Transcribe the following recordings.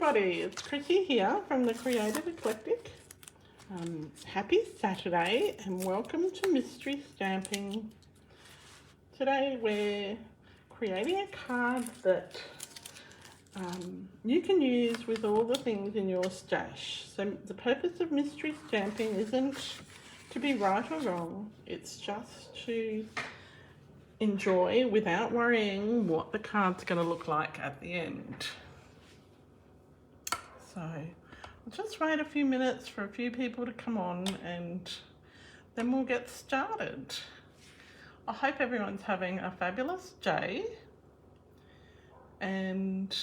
everybody, it's Chrissy here from the Creative Eclectic. Happy Saturday and welcome to Mystery Stamping. Today we're creating a card that you can use with all the things in your stash. So the purpose of mystery stamping isn't to be right or wrong, it's just to enjoy without worrying what the card's going to look like at the end. So I'll just wait a few minutes for a few people to come on and then we'll get started. I hope everyone's having a fabulous day and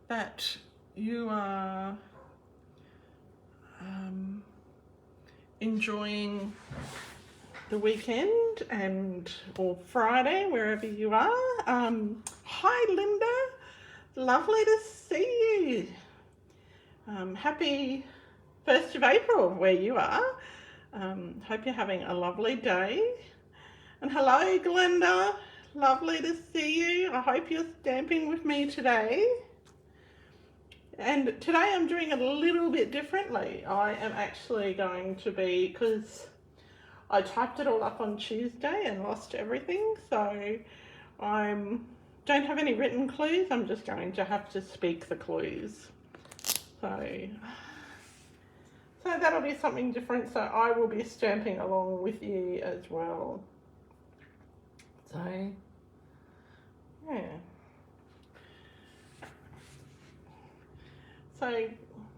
that you are enjoying the weekend or Friday, wherever you are. Hi Linda, lovely to see you. Happy 1st of April where you are. Hope you're having a lovely day. And hello Glenda, lovely to see you. I hope you're stamping with me today. And today I'm doing it a little bit differently. I am actually going to be, because I typed it all up on Tuesday and lost everything, so I don't have any written clues. I'm just going to have to speak the clues. So that'll be something different. So I will be stamping along with you as well. So, yeah. So,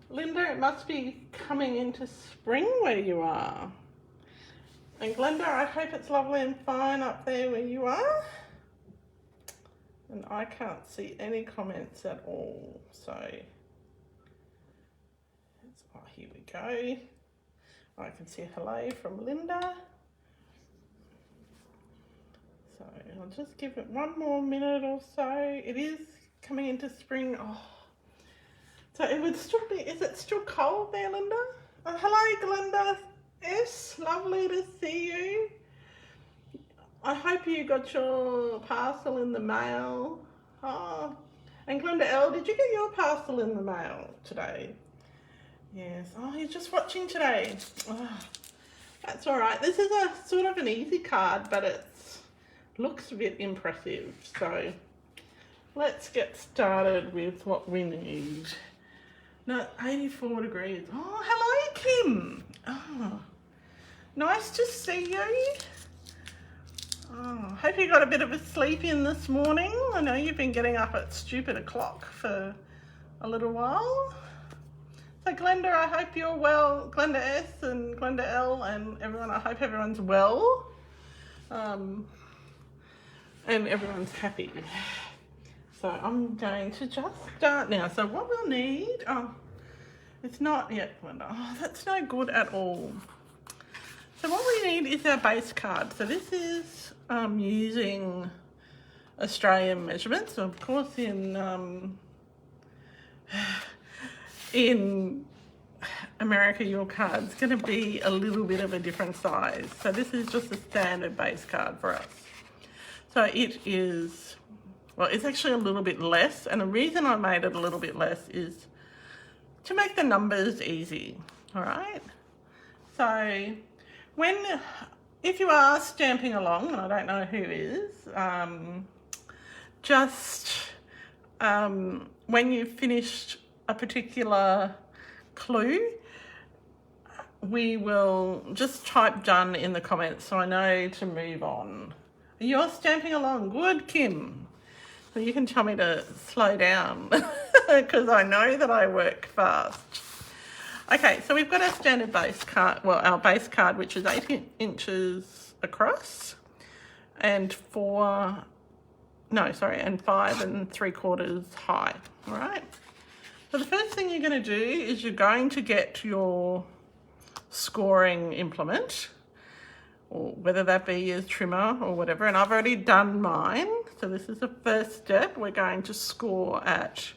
Linda, it must be coming into spring where you are. And Glenda, I hope it's lovely and fine up there where you are. And I can't see any comments at all, so... Oh, here we go. I can see hello from Linda. So I'll just give it one more minute or so. It is coming into spring. Oh, so it would still be, is it still cold there, Linda? Oh, hello, Glenda S. Lovely to see you. I hope you got your parcel in the mail. Oh, and Glenda L, did you get your parcel in the mail today? Yes. Oh, you're just watching today. Oh, that's all right. This is a sort of an easy card, but it looks a bit impressive. So let's get started with what we need. No, 84 degrees. Oh, hello, Kim. Oh, nice to see you. Oh, hope you got a bit of a sleep in this morning. I know you've been getting up at stupid o'clock for a little while. So Glenda, I hope you're well. Glenda S and Glenda L and everyone, I hope everyone's well. And everyone's happy. So I'm going to just start now. So what we'll need, it's not yet Glenda. Oh, that's no good at all. So what we need is our base card. So this is using Australian measurements. So of course in America, your card's going to be a little bit of a different size. So this is just a standard base card for us. So it is, well, it's actually a little bit less. And the reason I made it a little bit less is to make the numbers easy. All right. So if you are stamping along, and I don't know who is, when you've finished a particular clue, we will just type done in the comments so I know to move on. You're stamping along. Good, Kim. So you can tell me to slow down because I know that I work fast. Okay, so we've got our standard base card, well, our base card, which is 8 inches across and 5 3/4 high, all right? So the first thing you're going to do is you're going to get your scoring implement, or whether that be a trimmer or whatever, and I've already done mine. So this is the first step. We're going to score at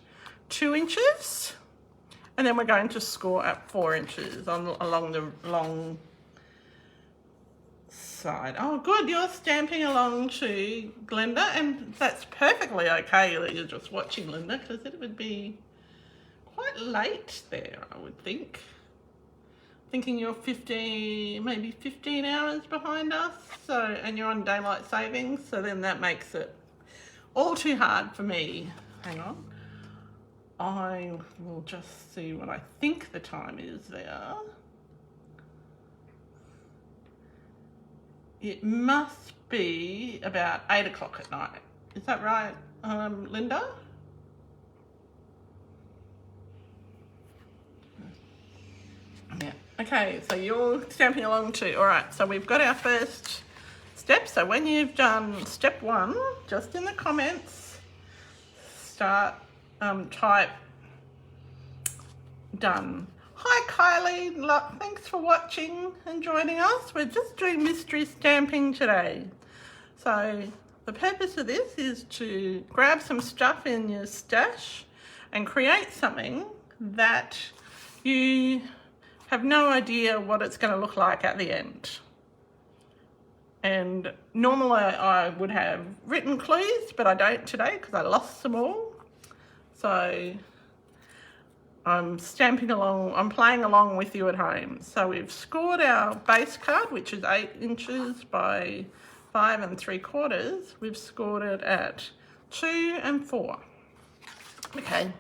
2 inches, and then we're going to score at 4 inches along the long side. Oh, good, you're stamping along to Glenda, and that's perfectly okay that you're just watching, Linda, because it would be quite late there, I would think. Thinking you're 15, maybe 15 hours behind us, so, and you're on daylight savings, so then that makes it all too hard for me. Hang on. I will just see what I think the time is there. It must be about 8 o'clock at night. Is that right, Linda? Yeah. Okay, so you're stamping along too. All right, so we've got our first step. So when you've done step 1, just in the comments, type done. Hi Kylie, thanks for watching and joining us. We're just doing mystery stamping today. So the purpose of this is to grab some stuff in your stash and create something that you have no idea what it's going to look like at the end. And normally I would have written clues, but I don't today because I lost them all. So I'm stamping along, I'm playing along with you at home. So we've scored our base card, which is 8 inches by 5 3/4. We've scored it at 2 and 4. Okay,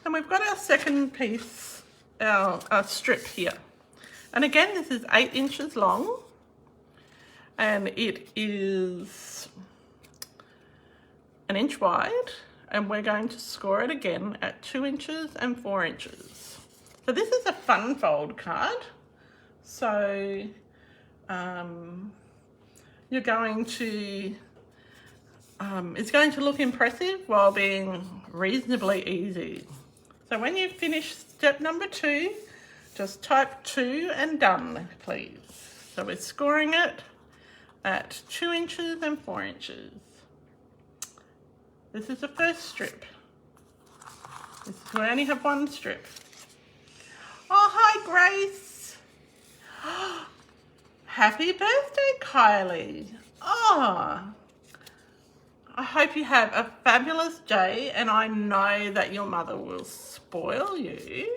and we've got our second piece, our strip here. And again, this is 8 inches long, and it is 1 inch wide. And we're going to score it again at 2 inches and 4 inches. So this is a fun fold card. So you're going to, it's going to look impressive while being reasonably easy. So when you finish step number 2, just type 2 and done, please. So we're scoring it at 2 inches and 4 inches. This is the first strip. We only have 1 strip. Oh, hi, Grace. Happy birthday, Kylie. Oh, I hope you have a fabulous day, and I know that your mother will spoil you.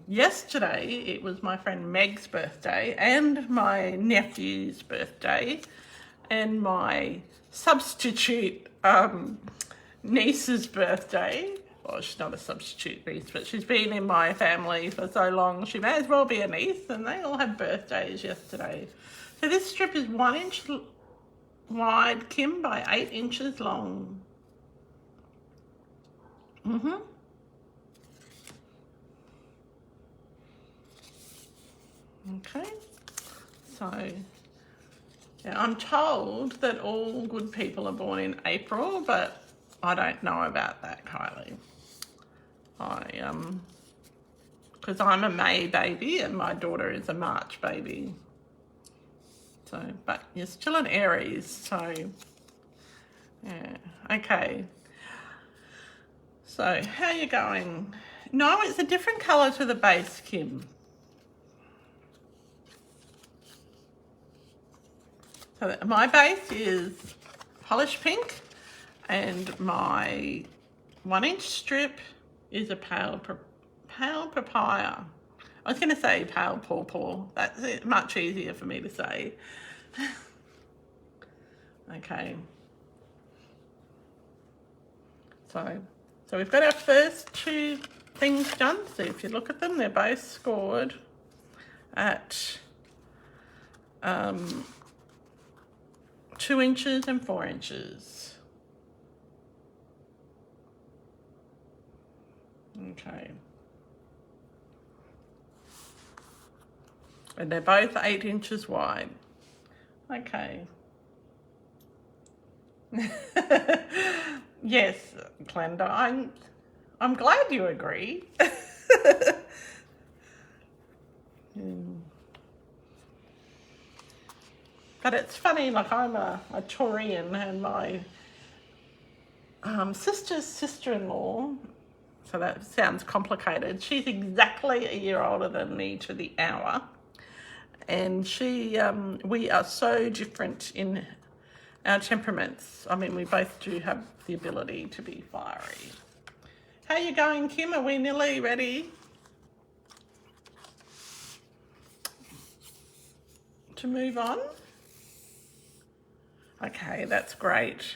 Yesterday, it was my friend Meg's birthday and my nephew's birthday and my substitute niece's birthday. Well, she's not a substitute niece, but she's been in my family for so long, she may as well be a niece, and they all had birthdays yesterday. So this strip is 1 inch wide, Kim, by 8 inches long. Okay, so yeah, I'm told that all good people are born in April, but I don't know about that, Kylie. Because I'm a May baby and my daughter is a March baby. So, but you're still an Aries, so yeah, okay. So, how are you going? No, it's a different colour to the base, Kim. So my base is polished pink, and my 1 inch strip is a pale papaya. I was going to say pale pawpaw. That's much easier for me to say. Okay. So we've got our first 2 things done. So if you look at them, they're both scored at 2 inches and 4 inches. Okay. And they're both 8 inches wide. Okay. Yes, Glenda, I'm glad you agree. But it's funny, like I'm a Taurian, and my sister's sister-in-law, so that sounds complicated, she's exactly a year older than me to the hour, and we are so different in our temperaments. I mean, we both do have the ability to be fiery. How you going, Kim? Are we nearly ready to move on? Okay, that's great.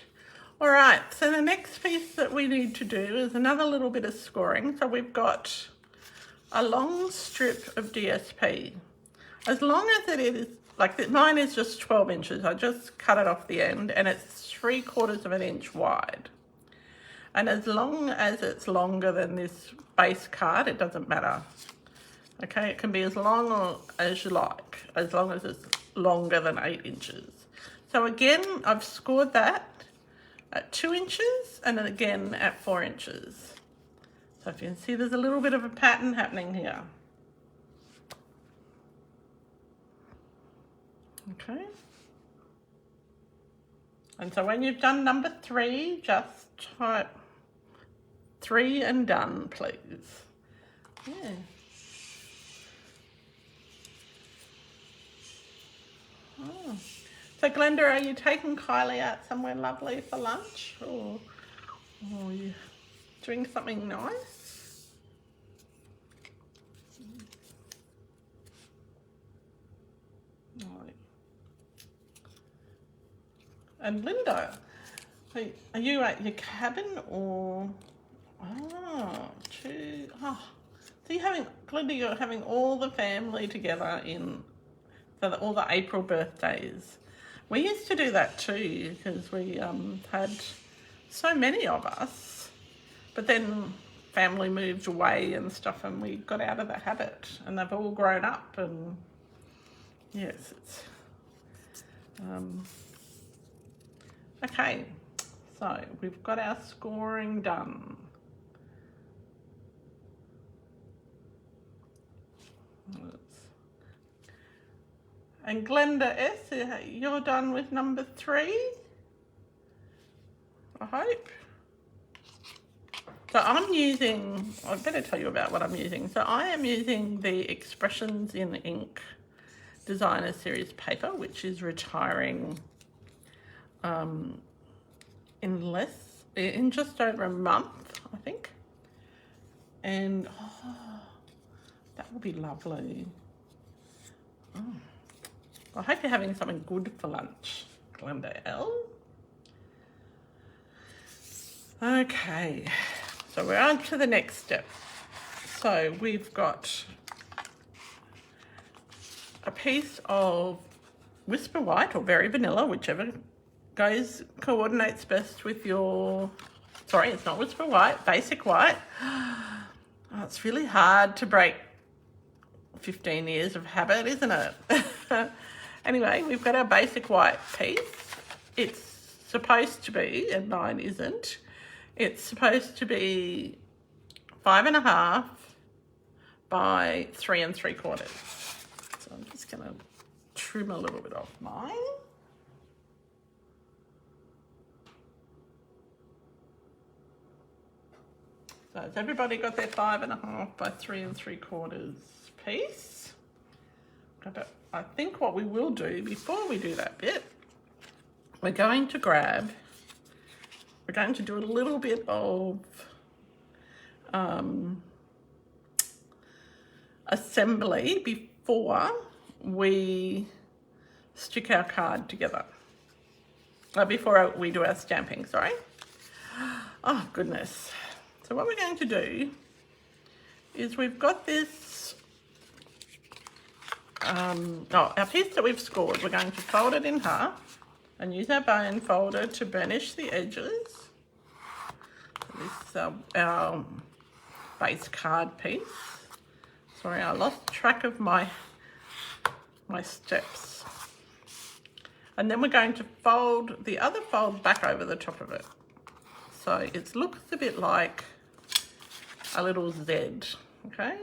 All right, so the next piece that we need to do is another little bit of scoring. So we've got a long strip of DSP. As long as it is, like mine is just 12 inches. I just cut it off the end and it's 3/4 of an inch wide. And as long as it's longer than this base card, it doesn't matter. Okay, it can be as long as you like, as long as it's longer than 8 inches. So again, I've scored that at 2 inches and then again at 4 inches. So if you can see, there's a little bit of a pattern happening here. Okay. And so when you've done number 3, just type 3 and done, please. Yeah. Oh. So Glenda, are you taking Kylie out somewhere lovely for lunch, or are you doing something nice? Right. And Linda, are you at your cabin or? So you're having, Glenda, you're having all the family together all the April birthdays. We used to do that too because we had so many of us, but then family moved away and stuff and we got out of the habit and they've all grown up and yes, it's okay. So we've got our scoring done. And Glenda S, you're done with number 3, I hope. So I better tell you about what I'm using. So I am using the Expressions in Ink Designer Series paper, which is retiring in just over a month, I think. And that will be lovely. Oh. I hope you're having something good for lunch, Glenda L. Okay, so we're on to the next step. So we've got a piece of Whisper White or Very Vanilla, whichever coordinates best with your, sorry, it's not Whisper White, Basic White. Oh, it's really hard to break 15 years of habit, isn't it? Anyway, we've got our Basic White piece. It's supposed to be, and mine isn't, it's supposed to be 5.5 by 3 3/4. So I'm just gonna trim a little bit off mine. So has everybody got their 5.5 by 3 3/4 piece? But I think what we will do before we do that bit, we're going to do a little bit of assembly before we stick our card together. Before we do our stamping, sorry. Oh, goodness. So what we're going to do is we've got this, our piece that we've scored, we're going to fold it in half and use our bone folder to burnish the edges. This is our base card piece. Sorry, I lost track of my steps. And then we're going to fold the other fold back over the top of it. So it looks a bit like a little Z, okay?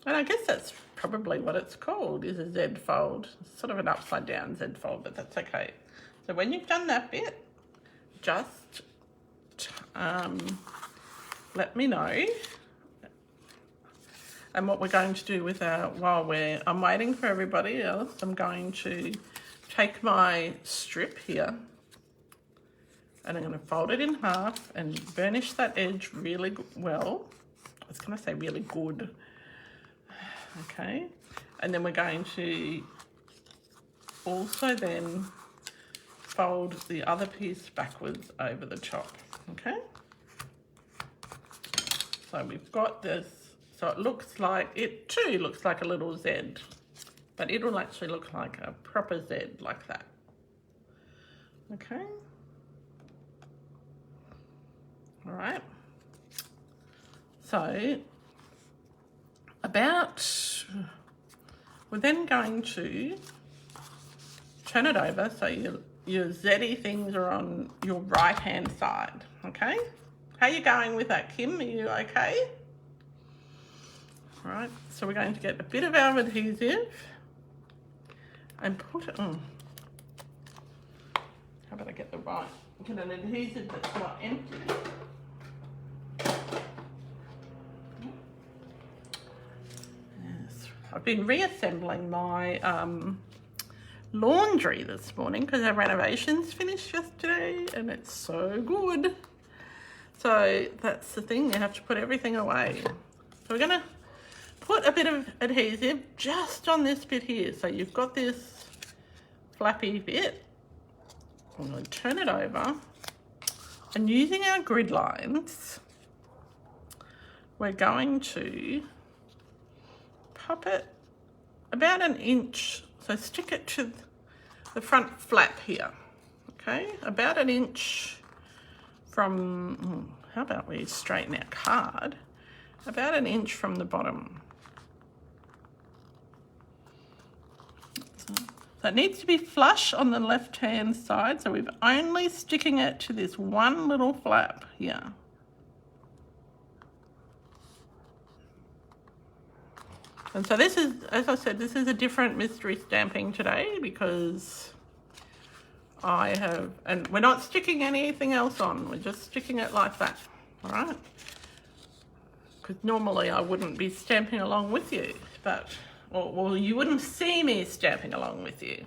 And I guess that's probably what it's called, is a Z fold. It's sort of an upside down Z fold, but that's okay. So when you've done that bit, just let me know. And what we're going to do with our, I'm waiting for everybody else, I'm going to take my strip here. And I'm going to fold it in half and burnish that edge really well. I was going to say really good. Okay. And then we're going to also then fold the other piece backwards over the top. Okay. So we've got this. So it looks like, it too looks like a little Z, but it'll actually look like a proper Z like that. Okay. All right. So we're then going to turn it over so your Z-y things are on your right hand side. Okay. How are you going with that, Kim? Are you okay? All right, so we're going to get a bit of our adhesive and put it on. How about I get an adhesive that's not empty. Yes, I've been reassembling my laundry this morning because our renovations finished yesterday and it's so good. So that's the thing, you have to put everything away. So we're gonna put a bit of adhesive just on this bit here. So you've got this flappy bit. I'm going to turn it over. And using our grid lines, we're going to pop it about an inch. So stick it to the front flap here. Okay, about an inch from, how about we straighten our card? About an inch from the bottom. So it needs to be flush on the left-hand side, so we're only sticking it to this one little flap here. And so this is, as I said, this is a different mystery stamping today because I have, and we're not sticking anything else on, we're just sticking it like that, all right? Because normally I wouldn't be stamping along with you, but, well, you wouldn't see me stamping along with you,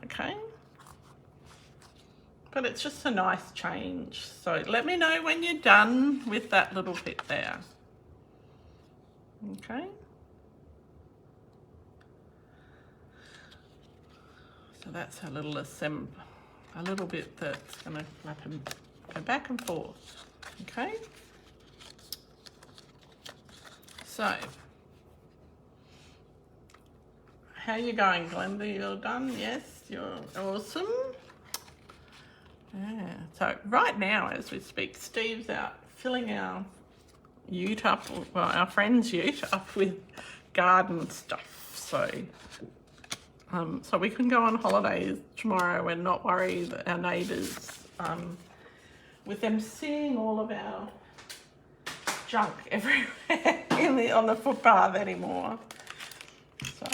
okay? But it's just a nice change. So let me know when you're done with that little bit there, okay? So that's a little a little bit that's going to flap and go back and forth, okay? So, how are you going, Glenda? You're done? Yes, you're awesome. Yeah, so right now as we speak, Steve's out filling our ute up, well, our friend's ute up with garden stuff. So we can go on holidays tomorrow and not worry that our neighbours, with them seeing all of our junk everywhere on the footpath anymore. So,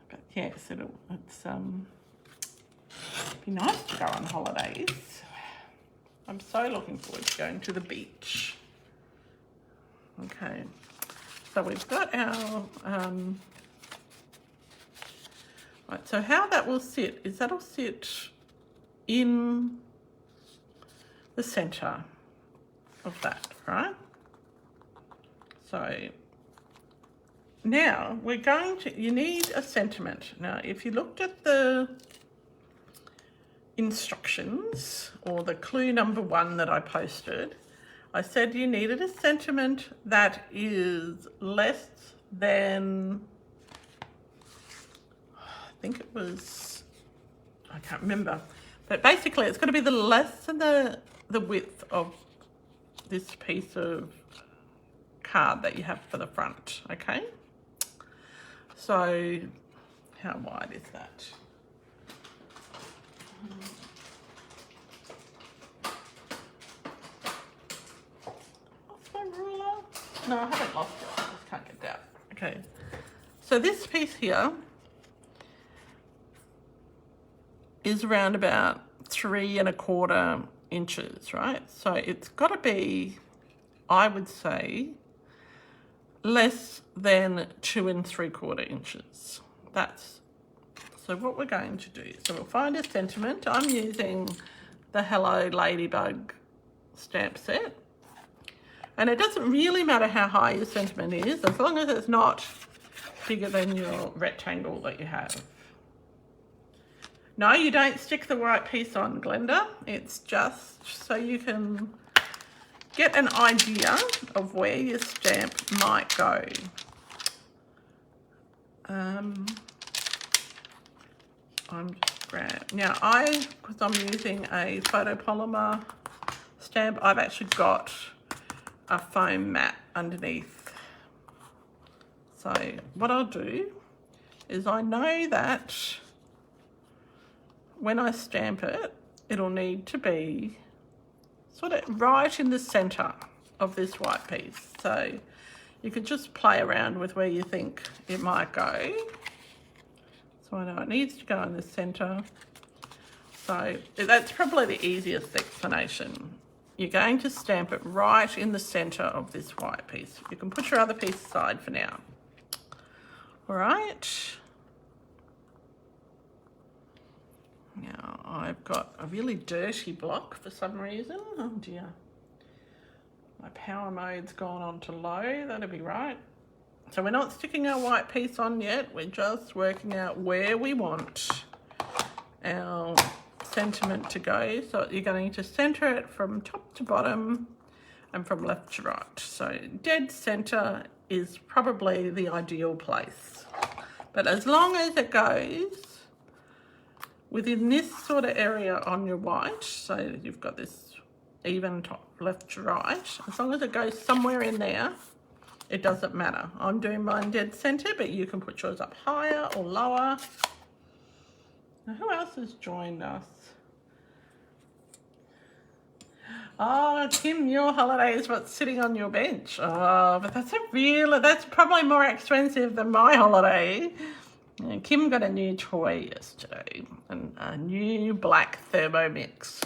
but yes, it's be nice to go on holidays. I'm so looking forward to going to the beach. Okay. So we've got our, right, so how that will sit is that'll sit in the centre of that, right? So now we're going to, you need a sentiment. Now, if you looked at the instructions or the clue number 1 that I posted, I said you needed a sentiment that is less than, I think it was, I can't remember, but basically it's got to be the less than the width of this piece of card that you have for the front, okay? So how wide is that? No, I haven't lost it. I just can't get it out. Okay. So this piece here is around about 3 1/4 inches, right? So it's got to be, I would say, less than 2 3/4 inches. So what we're going to do, so we'll find a sentiment. I'm using the Hello Ladybug stamp set. And it doesn't really matter how high your sentiment is, as long as it's not bigger than your rectangle that you have. No, you don't stick the white piece on, Glenda. It's just so you can get an idea of where your stamp might go. Now because I'm using a photopolymer stamp, I've actually got a foam mat underneath. So what I'll do is I know that when I stamp it, it'll need to be sort of right in the center of this white piece. So you could just play around with where you think it might go. So I know it needs to go in the center. So that's probably the easiest explanation. You're going to stamp it right in the center of this white piece. You can put your other piece aside for now. All right. Now I've got a really dirty block for some reason. Oh dear. My power mode's gone on to low, that'll be right. So we're not sticking our white piece on yet, we're just working out where we want our sentiment to go. So you're going to center it from top to bottom and from left to right. So dead center is probably the ideal place. But as long as it goes within this sort of area on your white, so you've got this even top left to right, as long as it goes somewhere in there, it doesn't matter. I'm doing mine dead center, but you can put yours up higher or lower. Now, who else has joined us? Oh, Kim, your holiday is what's sitting on your bench. Oh, but that's probably more expensive than my holiday. And Kim got a new toy yesterday, and a new black Thermomix.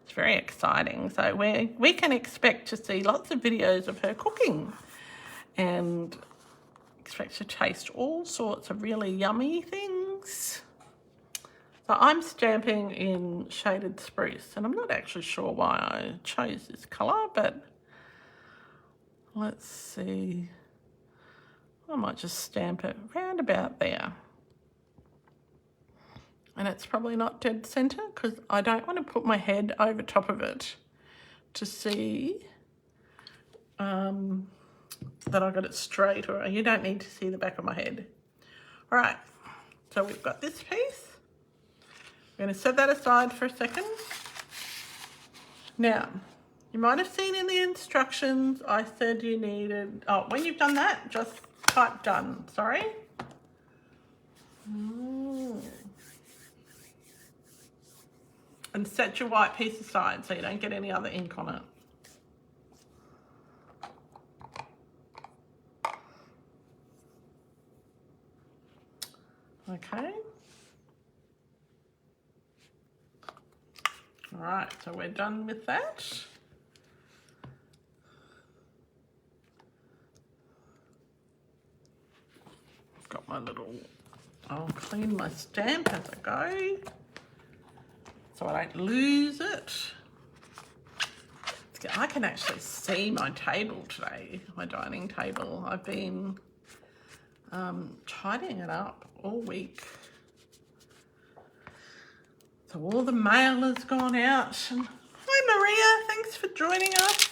It's very exciting. So we can expect to see lots of videos of her cooking and expect to taste all sorts of really yummy things. So I'm stamping in Shaded Spruce, and I'm not actually sure why I chose this colour, but let's see. I might just stamp it round about there. And it's probably not dead center because I don't want to put my head over top of it to see that I got it straight, or you don't need to see the back of my head. All right, so we've got this piece. We're going to set that aside for a second. Now, you might have seen in the instructions I said you needed, when you've done that, just type done, sorry. And set your white piece aside so you don't get any other ink on it. Okay. All right, so we're done with that. I've got my little, I'll clean my stamp as I go, so I don't lose it. I can actually see my table today, my dining table. I've been tidying it up all week. So all the mail has gone out. And hi Maria, thanks for joining us.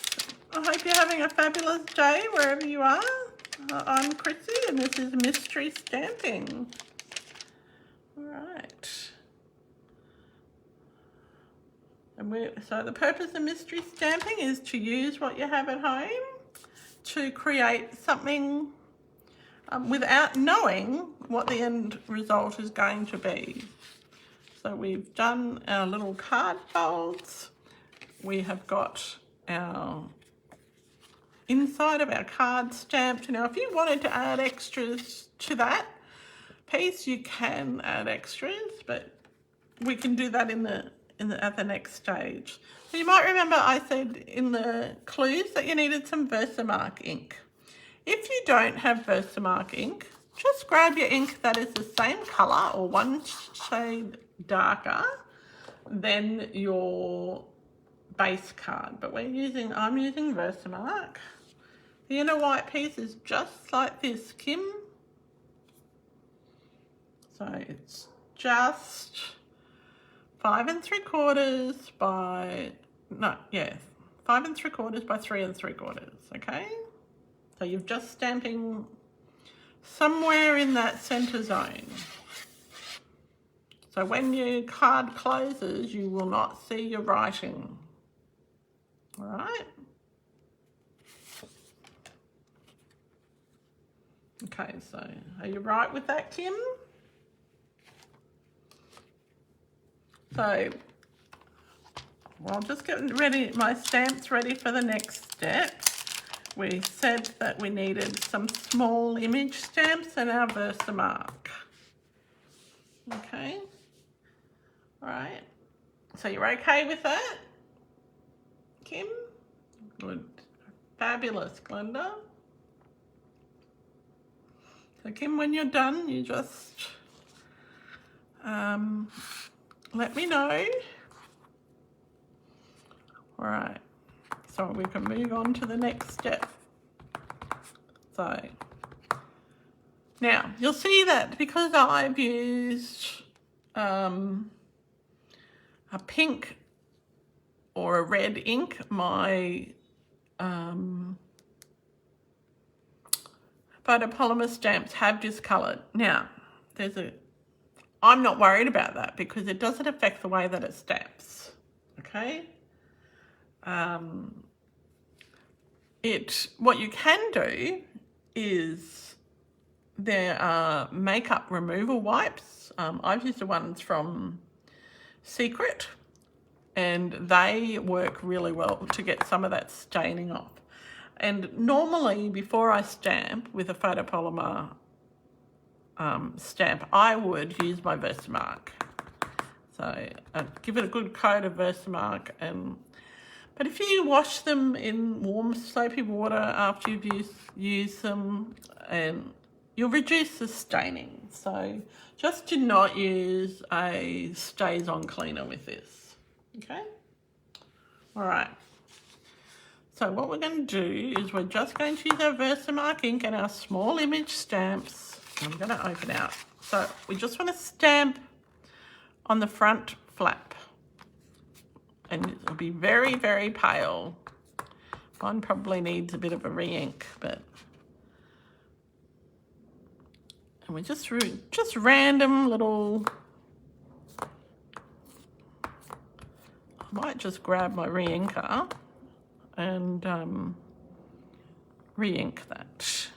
I hope you're having a fabulous day wherever you are. I'm Chrissy and this is Mystery Stamping. All right. And so the purpose of mystery stamping is to use what you have at home to create something without knowing what the end result is going to be. So we've done our little card folds. We have got our inside of our card stamped. Now, if you wanted to add extras to that piece, you can add extras, but we can do that at the next stage. So you might remember I said in the clues that you needed some Versamark ink. If you don't have Versamark ink, just grab your ink that is the same colour or one shade darker than your base card. But I'm using Versamark. The inner white piece is just like this, Kim. So it's just 5 3/4 by, 5 3/4 by 3 3/4, okay? So you're just stamping somewhere in that center zone. So when your card closes, you will not see your writing, all right? Okay, so are you right with that, Kim? So, well, just getting ready, my stamps ready for the next step. We said that we needed some small image stamps and our Versamark. Okay, all right. So you're okay with that, Kim? Good, fabulous, Glenda. So Kim, when you're done, you just let me know. All right, so we can move on to the next step. So now you'll see that because I've used a pink or a red ink, my photopolymer stamps have discoloured. Now, I'm not worried about that because it doesn't affect the way that it stamps, okay? What you can do is there are makeup removal wipes. I've used the ones from Secret and they work really well to get some of that staining off. And normally before I stamp with a photopolymer stamp, I would use my Versamark. So I'd give it a good coat of Versamark, but if you wash them in warm soapy water after you've used them, and you'll reduce the staining. So just do not use a stays-on cleaner with this, okay? All right. So what we're going to do is we're just going to use our Versamark ink and our small image stamps. I'm going to open out. So we just want to stamp on the front flap. And it'll be very, very pale. One probably needs a bit of a re-ink, but... And we just random little... I might just grab my re-inker and re-ink that.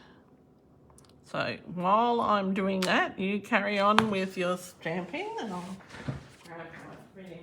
So while I'm doing that, you carry on with your stamping and I'll grab my re-inker.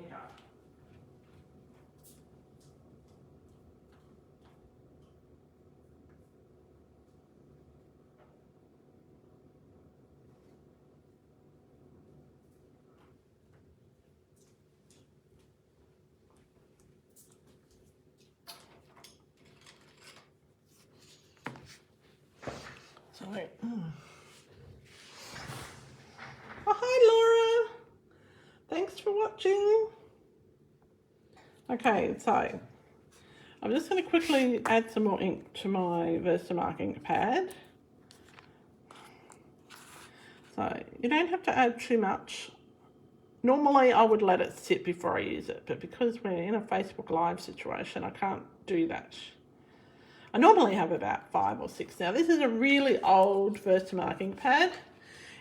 Oh, hi Laura, thanks for watching. Okay, so I'm just going to quickly add some more ink to my Versamark ink pad. So you don't have to add too much. Normally I would let it sit before I use it, but because we're in a Facebook Live situation, I can't do that. I normally have about 5 or 6 now. This is a really old Versamark ink pad.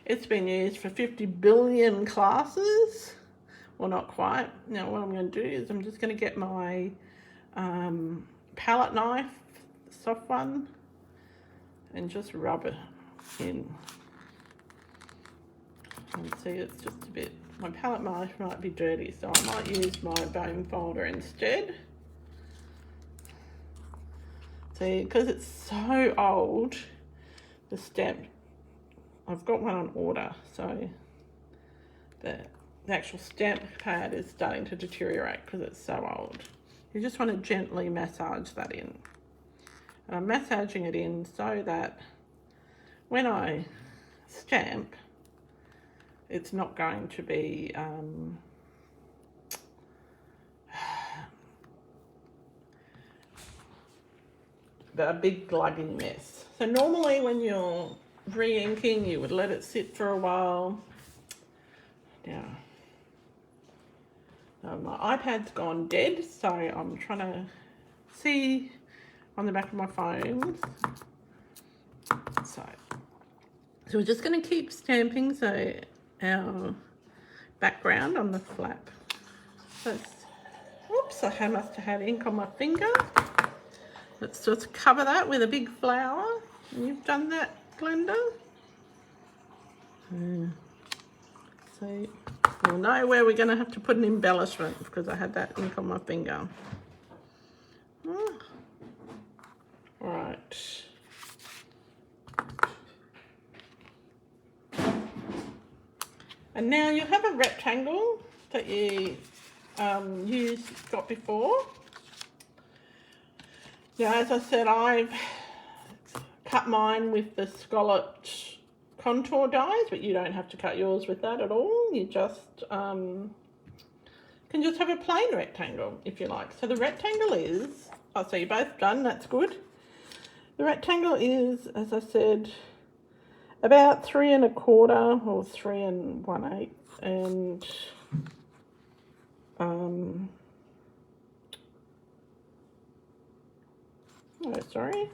It's been used for 50 billion classes. Well, not quite. Now what I'm going to do is I'm just going to get my palette knife, soft one, and just rub it in. You can see it's just a bit, my palette knife might be dirty, so I might use my bone folder instead. See, because it's so old, the stamp, I've got one on order, so the actual stamp pad is starting to deteriorate because it's so old. You just want to gently massage that in. And I'm massaging it in so that when I stamp, it's not going to be a big glugging mess. So normally when you're re-inking, you would let it sit for a while. Now, my iPad's gone dead, so I'm trying to see on the back of my phone. So we're just going to keep stamping, so our background on the flap. So, oops, I must have had ink on my finger. Let's just cover that with a big flower. You've done that, Glenda? So we'll know where we're going to have to put an embellishment because I had that ink on my finger. Right. And now you have a rectangle that you got before. Now, as I said, I've cut mine with the scalloped contour dies, but you don't have to cut yours with that at all. You just can just have a plain rectangle if you like. So the rectangle is, oh, so you're both done, that's good. The rectangle is, as I said, about 3 1/4 or 3 1/8, and oh, sorry,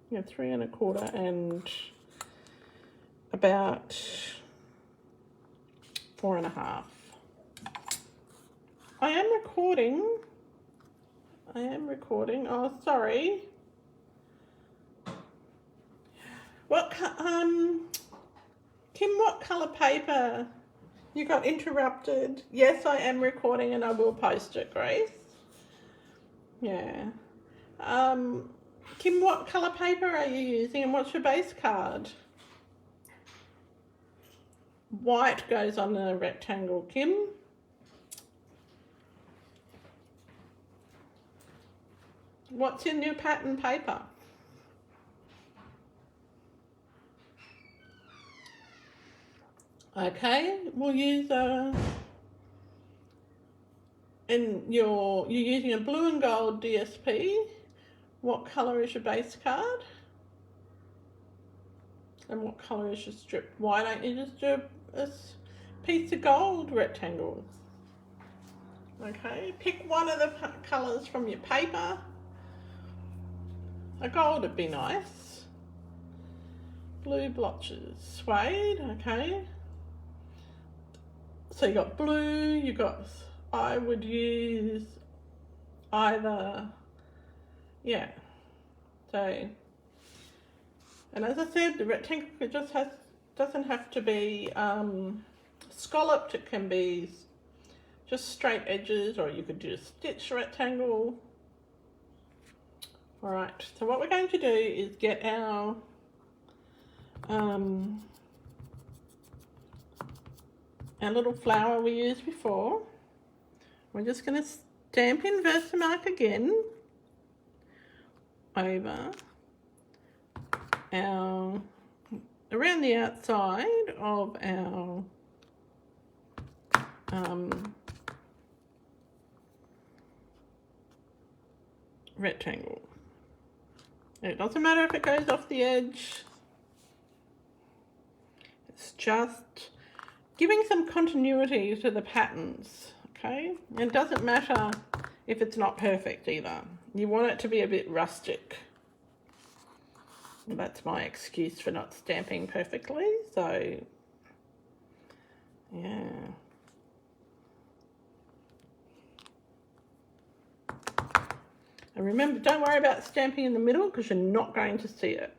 yeah, 3 1/4 and about 4 1/2. I am recording. Oh, sorry. What, Kim, what colour paper? You got interrupted. Yes, I am recording and I will post it, Grace. Yeah. Kim, what colour paper are you using and what's your base card? White goes on the rectangle, Kim. What's in your pattern paper? Okay, we'll use and you're using a blue and gold DSP. What colour is your base card? And what colour is your strip? Why don't you just do a piece of gold rectangle? Okay, pick one of the colours from your paper. A gold would be nice. Blue blotches, suede, okay. So you got blue, you got, I would use either, yeah. So, and as I said, the rectangle just doesn't have to be scalloped. It can be just straight edges, or you could do a stitch rectangle. All right, so what we're going to do is get our little flower we used before. We're just going to stamp in Versamark again over our, around the outside of our rectangle. It doesn't matter if it goes off the edge. It's just giving some continuity to the patterns, okay? And it doesn't matter if it's not perfect either. You want it to be a bit rustic. That's my excuse for not stamping perfectly, so yeah. And remember, don't worry about stamping in the middle because you're not going to see it.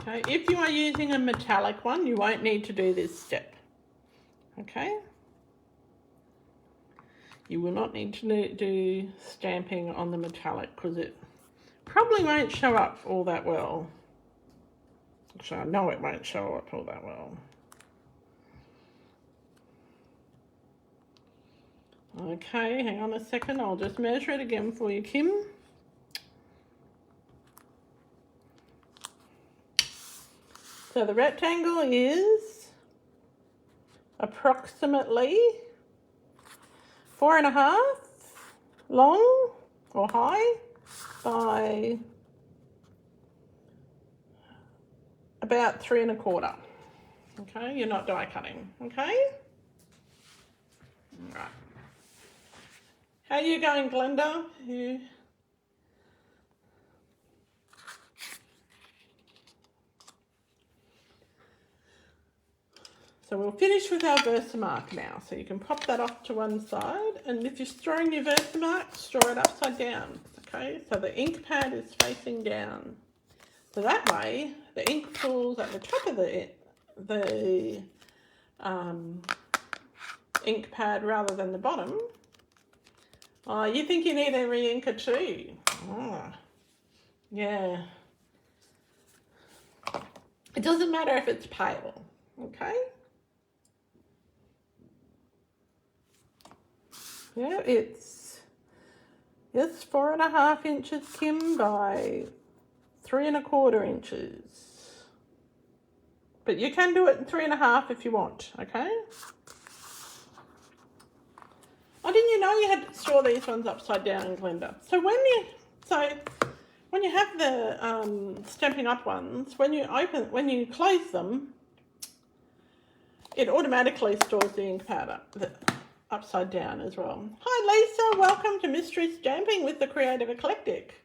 Okay, if you are using a metallic one, you won't need to do this step. Okay? You will not need to do stamping on the metallic because it probably won't show up all that well. Actually, I know it won't show up all that well. Okay, hang on a second. I'll just measure it again for you, Kim. So the rectangle is approximately 4.5 long or high by about 3.25. Okay, you're not die cutting, okay? All right. How are you going, Glenda? So we'll finish with our Versamark now. So you can pop that off to one side, and if you're storing your Versamark, store it upside down. Okay, so the ink pad is facing down. So that way, the ink pools at the top of the ink pad rather than the bottom. Oh, you think you need a re-inker too? Oh, yeah. It doesn't matter if it's pale, okay? Yeah, it's 4.5 inches, Kim, by 3.25 inches. But you can do it in 3.5 if you want, okay? Oh, didn't you know you had to store these ones upside down, Glenda? So when you have the Stampin' Up ones, when you close them, it automatically stores the ink pad upside down as well. Hi Lisa, welcome to Mystery Stamping with the Creative Eclectic.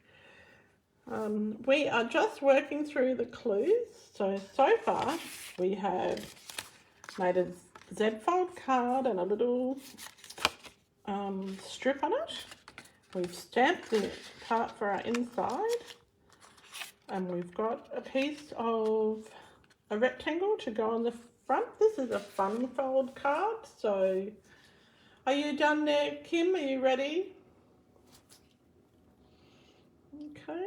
We are just working through the clues. So far we have made a Z-fold card and a little strip on it. We've stamped the part for our inside, and we've got a piece of a rectangle to go on the front. This is a fun fold card. So are you done there, Kim? Are you ready? Okay.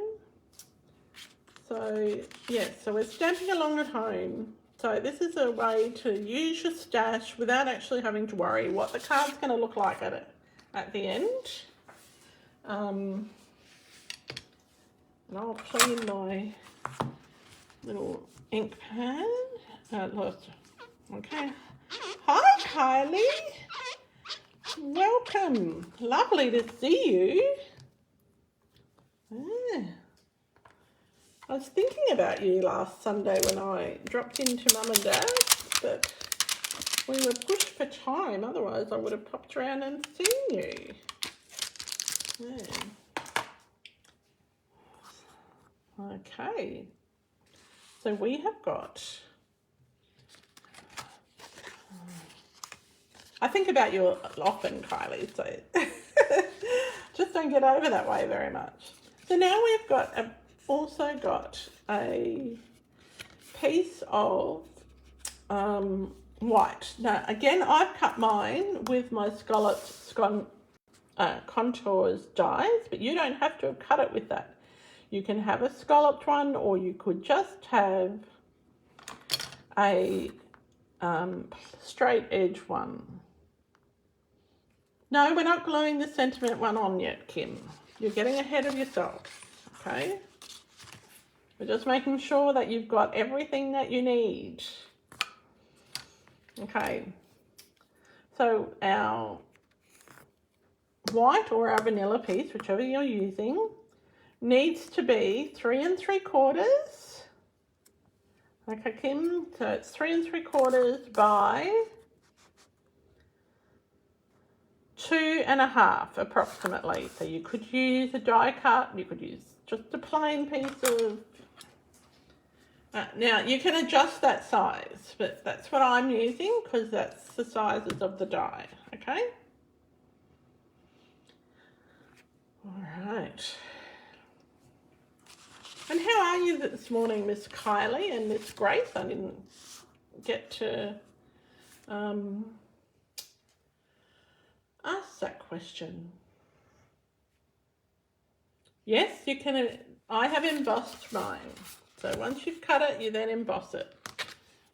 So yes, so we're stamping along at home. So this is a way to use your stash without actually having to worry what the card's going to look like at the end. And I'll clean my little ink pad. Okay. Hi, Kylie. Welcome. Lovely to see you. I was thinking about you last Sunday when I dropped into Mum and Dad's, but we were pushed for time. Otherwise, I would have popped around and seen you. Yeah. Okay. So we have got... I think about you often, Kylie, so just don't get over that way very much. So now we've also got a piece of white. Now, again, I've cut mine with my scalloped contours dies, but you don't have to cut it with that. You can have a scalloped one, or you could just have a straight edge one. No, we're not gluing the sentiment one on yet, Kim. You're getting ahead of yourself, okay? We're just making sure that you've got everything that you need. Okay. So our white or our vanilla piece, whichever you're using, needs to be 3 3/4. Okay, Kim, so it's 3 3/4 by 2.5 approximately. So you could use a die cut, you could use just a plain piece of... now you can adjust that size, but that's what I'm using because that's the sizes of the die, okay? All right. And how are you this morning, Miss Kylie and Miss Grace? I didn't get to ask that question. Yes, you can. I have embossed mine. So once you've cut it, you then emboss it.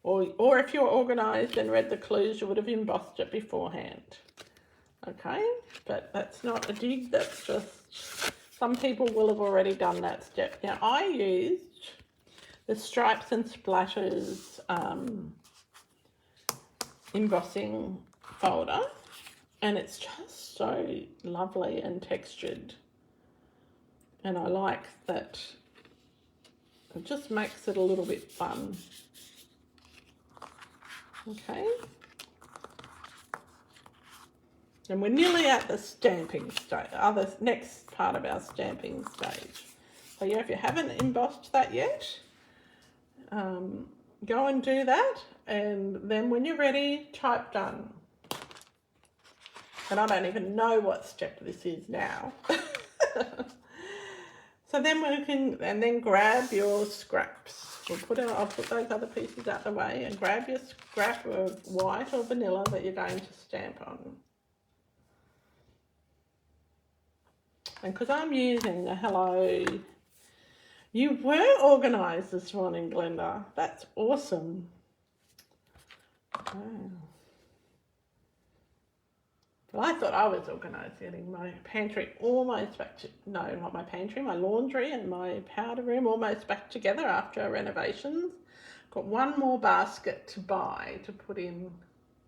Or if you're organised and read the clues, you would have embossed it beforehand. Okay, but that's not a dig, that's just... Some people will have already done that step. Now, I used the Stripes and Splatters embossing folder, and it's just so lovely and textured, and I like that it just makes it a little bit fun. Okay, and we're nearly at the stamping stage, next part of our stamping stage. So yeah, if you haven't embossed that yet, go and do that, and then when you're ready, type done. And I don't even know what step this is now. So then we can, and then grab your scraps. I'll put those other pieces out the way and grab your scrap of white or vanilla that you're going to stamp on. And because I'm using the Hello, you were organised this morning, Glenda. That's awesome. Oh. Well, I thought I was organised, getting my pantry almost back to, no, not my pantry, my laundry and my powder room almost back together after our renovations. Got one more basket to buy to put in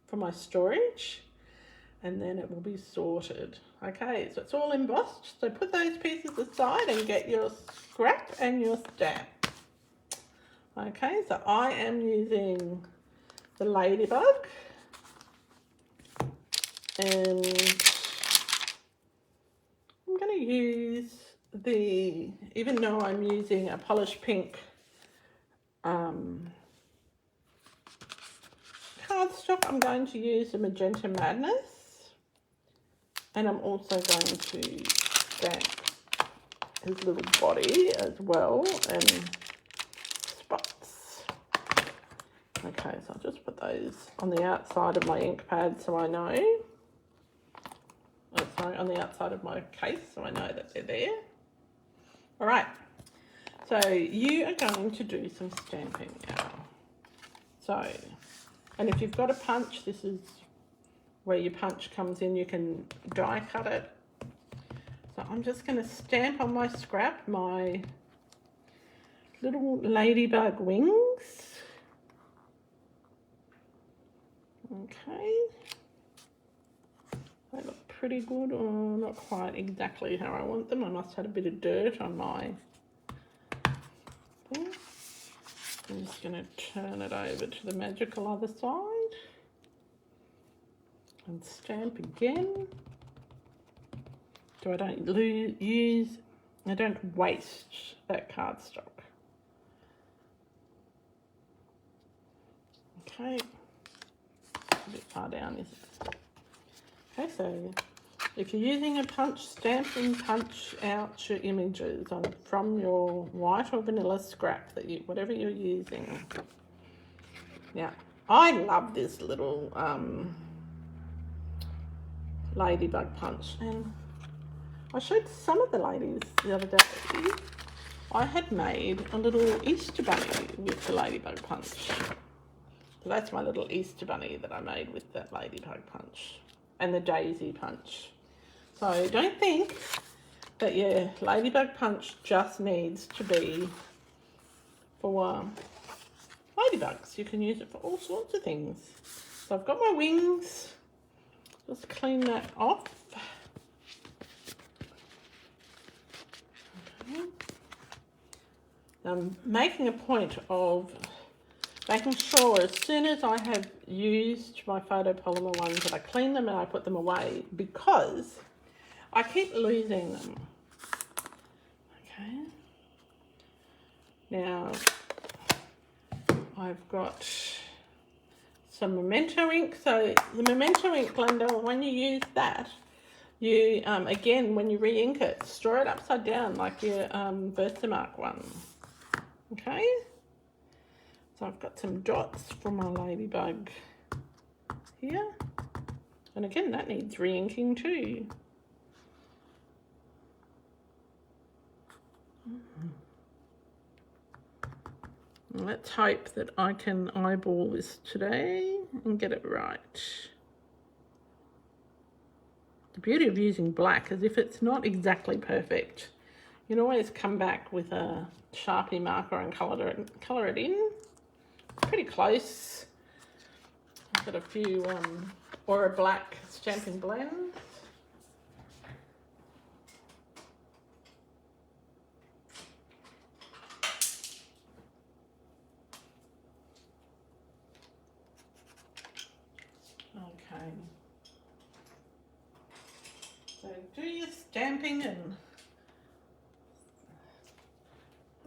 for my storage, and then it will be sorted. Okay, so it's all embossed. So put those pieces aside and get your scrap and your stamp. Okay, so I am using the Ladybug. And I'm going to use even though I'm using a polished pink cardstock, I'm going to use the Magenta Madness. And I'm also going to stamp his little body as well and spots. Okay, so I'll just put those on the outside of my ink pad so I know. Oh, sorry, on the outside of my case so I know that they're there. All right, so you are going to do some stamping now. So, and if you've got a punch, this is where your punch comes in. You can die cut it. So I'm just going to stamp on my scrap my little ladybug wings. Okay. They look pretty good, or not quite exactly how I want them. I must have a bit of dirt on my thing. I'm just going to turn it over to the magical other side and stamp again. So I don't I don't waste that cardstock. Okay, a bit far down, is it? Okay, so if you're using a punch, stamp and punch out your images from your white or vanilla scrap, whatever you're using. Now, I love this little ladybug punch, and I showed some of the ladies the other day. I had made a little Easter bunny with the ladybug punch. So that's my little Easter bunny that I made with that ladybug punch. And the daisy punch. So don't think that your ladybug punch just needs to be for ladybugs. You can use it for all sorts of things. So I've got my wings. Just clean that off. Okay. I'm making a point of making sure as soon as I have used my photopolymer ones that I clean them and I put them away, because I keep losing them. Okay. Now I've got some Memento ink. So the Memento ink blender, when you use that, you again, when you re-ink it, store it upside down like your Versamark one. Okay. So I've got some dots for my ladybug here. And again, that needs re-inking too. Let's hope that I can eyeball this today and get it right. The beauty of using black is if it's not exactly perfect, You can always come back with a Sharpie marker and colour it in. Pretty close. I've got a few, or a black Stampin' Blend. Okay. So do your stamping and...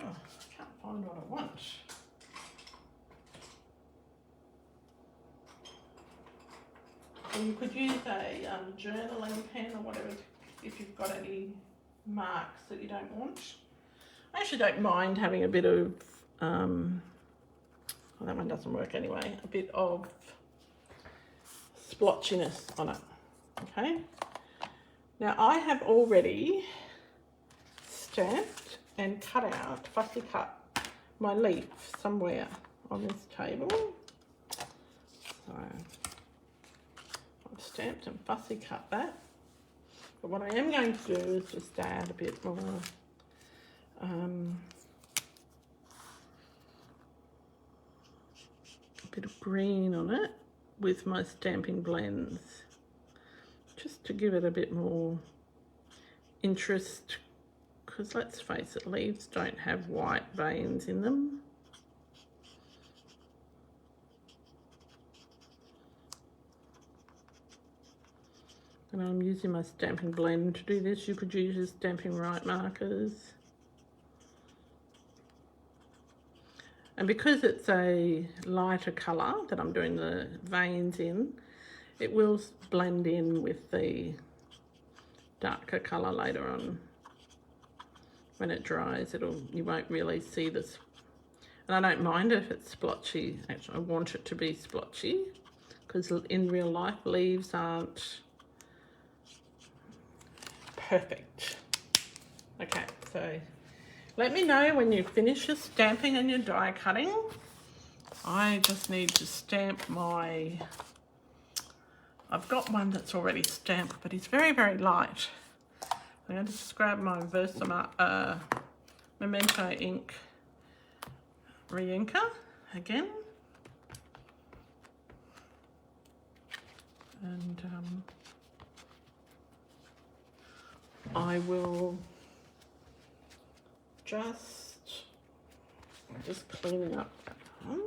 Oh, I can't find what I want. Or you could use a journaling pen or whatever if you've got any marks that you don't want. I actually don't mind having a bit of, well, that one doesn't work anyway, a bit of splotchiness on it, okay? Now I have already stamped and cut out, fussy cut my leaf somewhere on this table. So I've stamped and fussy cut that. But what I am going to do is just add a bit more a bit of green on it with my Stampin' Blends, just to give it a bit more interest, because let's face it, leaves don't have white veins in them. And I'm using my Stampin' Blend to do this. You could use your Stampin' Right markers. And because it's a lighter colour that I'm doing the veins in, it will blend in with the darker colour later on. When it dries, you won't really see this. And I don't mind if it's splotchy. Actually, I want it to be splotchy, because in real life, leaves aren't perfect. Okay, so let me know when you finish your stamping and your die cutting. I just need to stamp my... I've got one that's already stamped, but it's very, very light. I'm going to just grab my Memento ink re-inker again. And I will just cleaning up that one.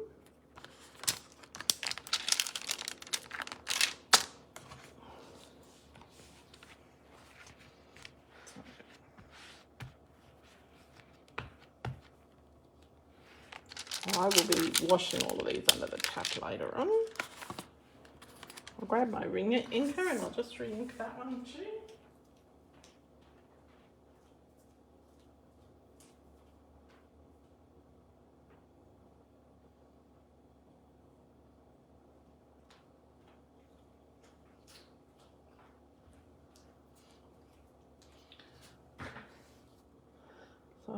I will be washing all of these under the tap later on. I'll grab my inker and I'll just re-ink that one too. So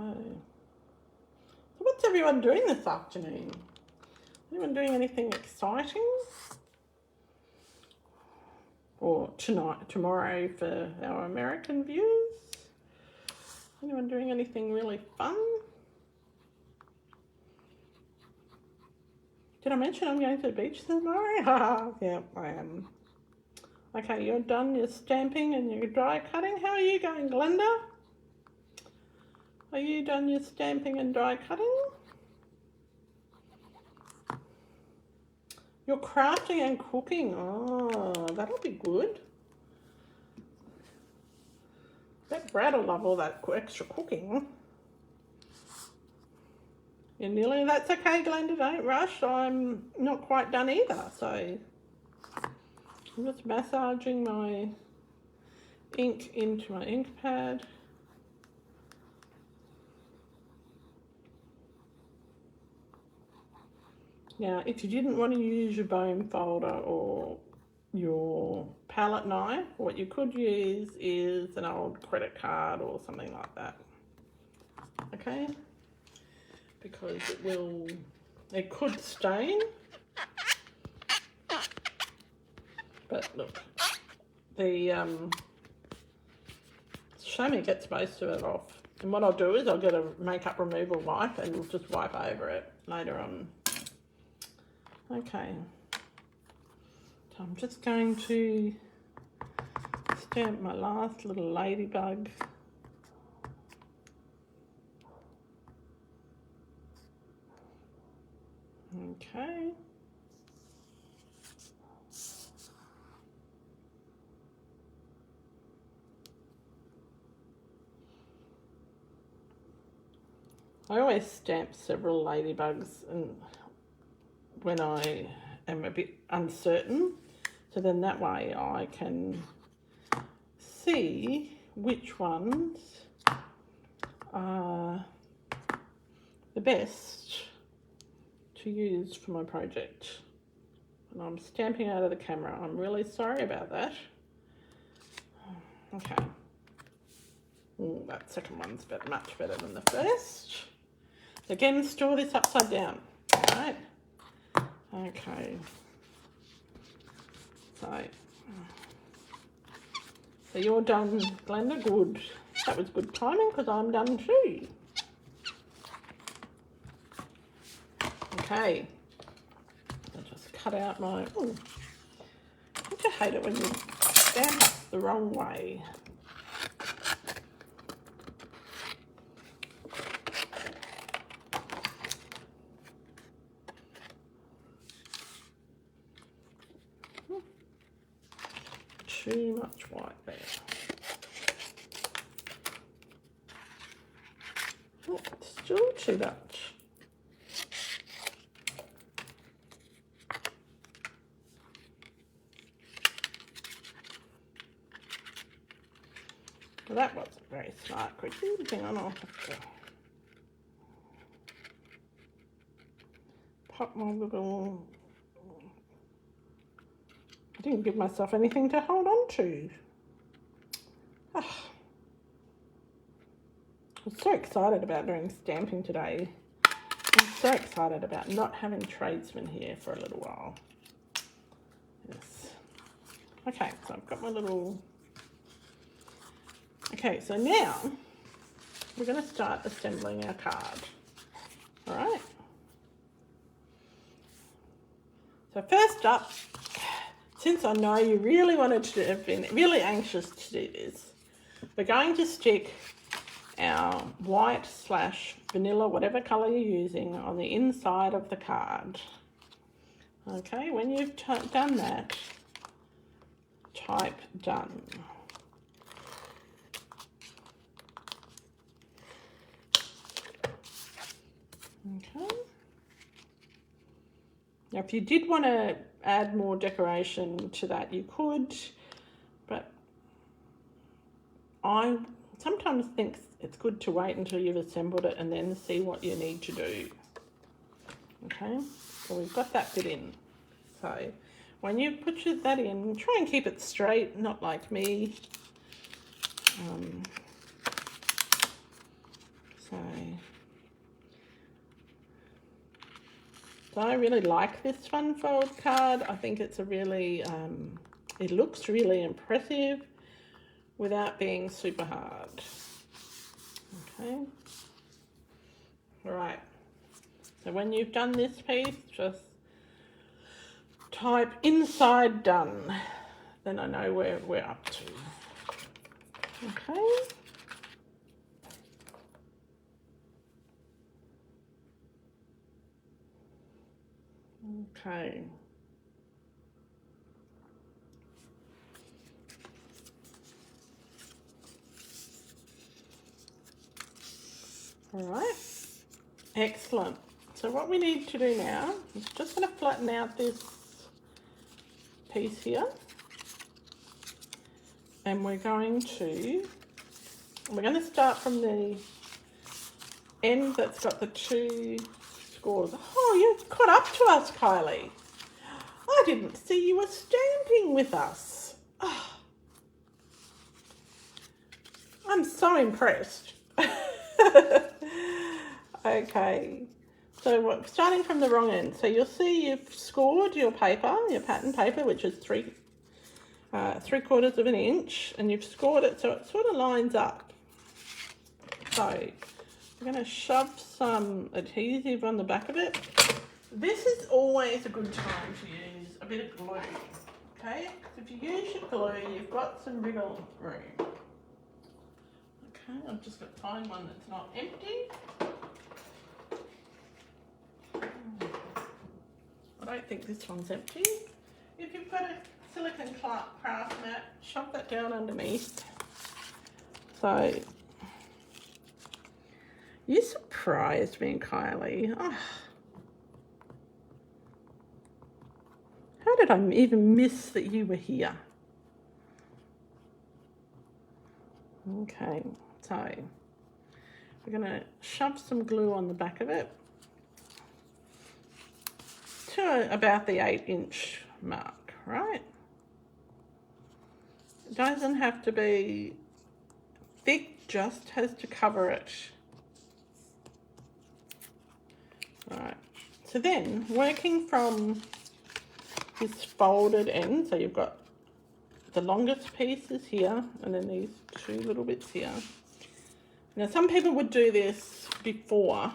what's everyone doing this afternoon? Anyone doing anything exciting? Or tomorrow for our American viewers? Anyone doing anything really fun? Did I mention I'm going to the beach tomorrow? Yeah, I am. Okay, you're done your stamping and your die cutting. How are you going, Glenda? Are you done your stamping and die cutting? You're crafting and cooking. Oh, that'll be good. Bet Brad will love all that extra cooking. You're nearly, that's okay, Glenda, don't rush. I'm not quite done either, so I'm just massaging my ink into my ink pad. Now, if you didn't want to use your bone folder or your palette knife, what you could use is an old credit card or something like that, okay? Because it could stain. But look, the Shami gets most of it off And what I'll do is I'll get a makeup removal wipe and we'll just wipe over it later on. Okay. So I'm just going to stamp my last little ladybug. Okay. I always stamp several ladybugs and when I am a bit uncertain, so then that way I can see which ones are the best to use for my project. And I'm stamping out of the camera. I'm really sorry about that. Okay. Ooh, that second one's much better than the first. So again, store this upside down. All right. Okay. So you're done, Glenda. Good. That was good timing because I'm done too. Okay. I'll just cut out my... Ooh. Don't you hate it when you stamp the wrong way? Too much white there. Oh, still too much. Well, that wasn't very smart, Chrissy. Hang on, I'll have to pop my little... I didn't give myself anything to hold on to. Oh. I'm so excited about doing stamping today. I'm so excited about not having tradesmen here for a little while. Yes. Okay, so I've got my little... Okay, so now we're going to start assembling our card. All right. So first up, since I know you really wanted to have been really anxious to do this, we're going to stick our white / vanilla, whatever colour you're using, on the inside of the card. Okay, when you've done that, type done. Okay. Now, if you did want to add more decoration to that, you could, but I sometimes think it's good to wait until you've assembled it and then see what you need to do. Okay, so we've got that bit in. So when you put that in, try and keep it straight, not like me. So I really like this fun fold card. I think it's a really, it looks really impressive without being super hard. Okay. All right. So when you've done this piece, just type inside done. Then I know where we're up to. Okay. Okay. All right. Excellent. So what we need to do now is just going to flatten out this piece here. And we're going to start from the end that's got the two scores. Oh, you've caught up to us, Kylie. I didn't see you were stamping with us. Oh, I'm so impressed. Okay, so starting from the wrong end. So you'll see you've scored your paper, your pattern paper, which is 3/4 of an inch, and you've scored it so it sort of lines up. So we're going to shove some adhesive on the back of it. This is always a good time to use a bit of glue, okay? If you use your glue, you've got some wriggle room. Okay, I've just got to find one that's not empty. I don't think this one's empty. If you've got a silicone craft mat, shove that down underneath. So, you surprised me, Kylie. Oh. How did I even miss that you were here? Okay, so we're going to shove some glue on the back of it to about the 8-inch mark, right? It doesn't have to be thick, just has to cover it. Right, so then working from this folded end, so you've got the longest pieces here and then these two little bits here. Now some people would do this before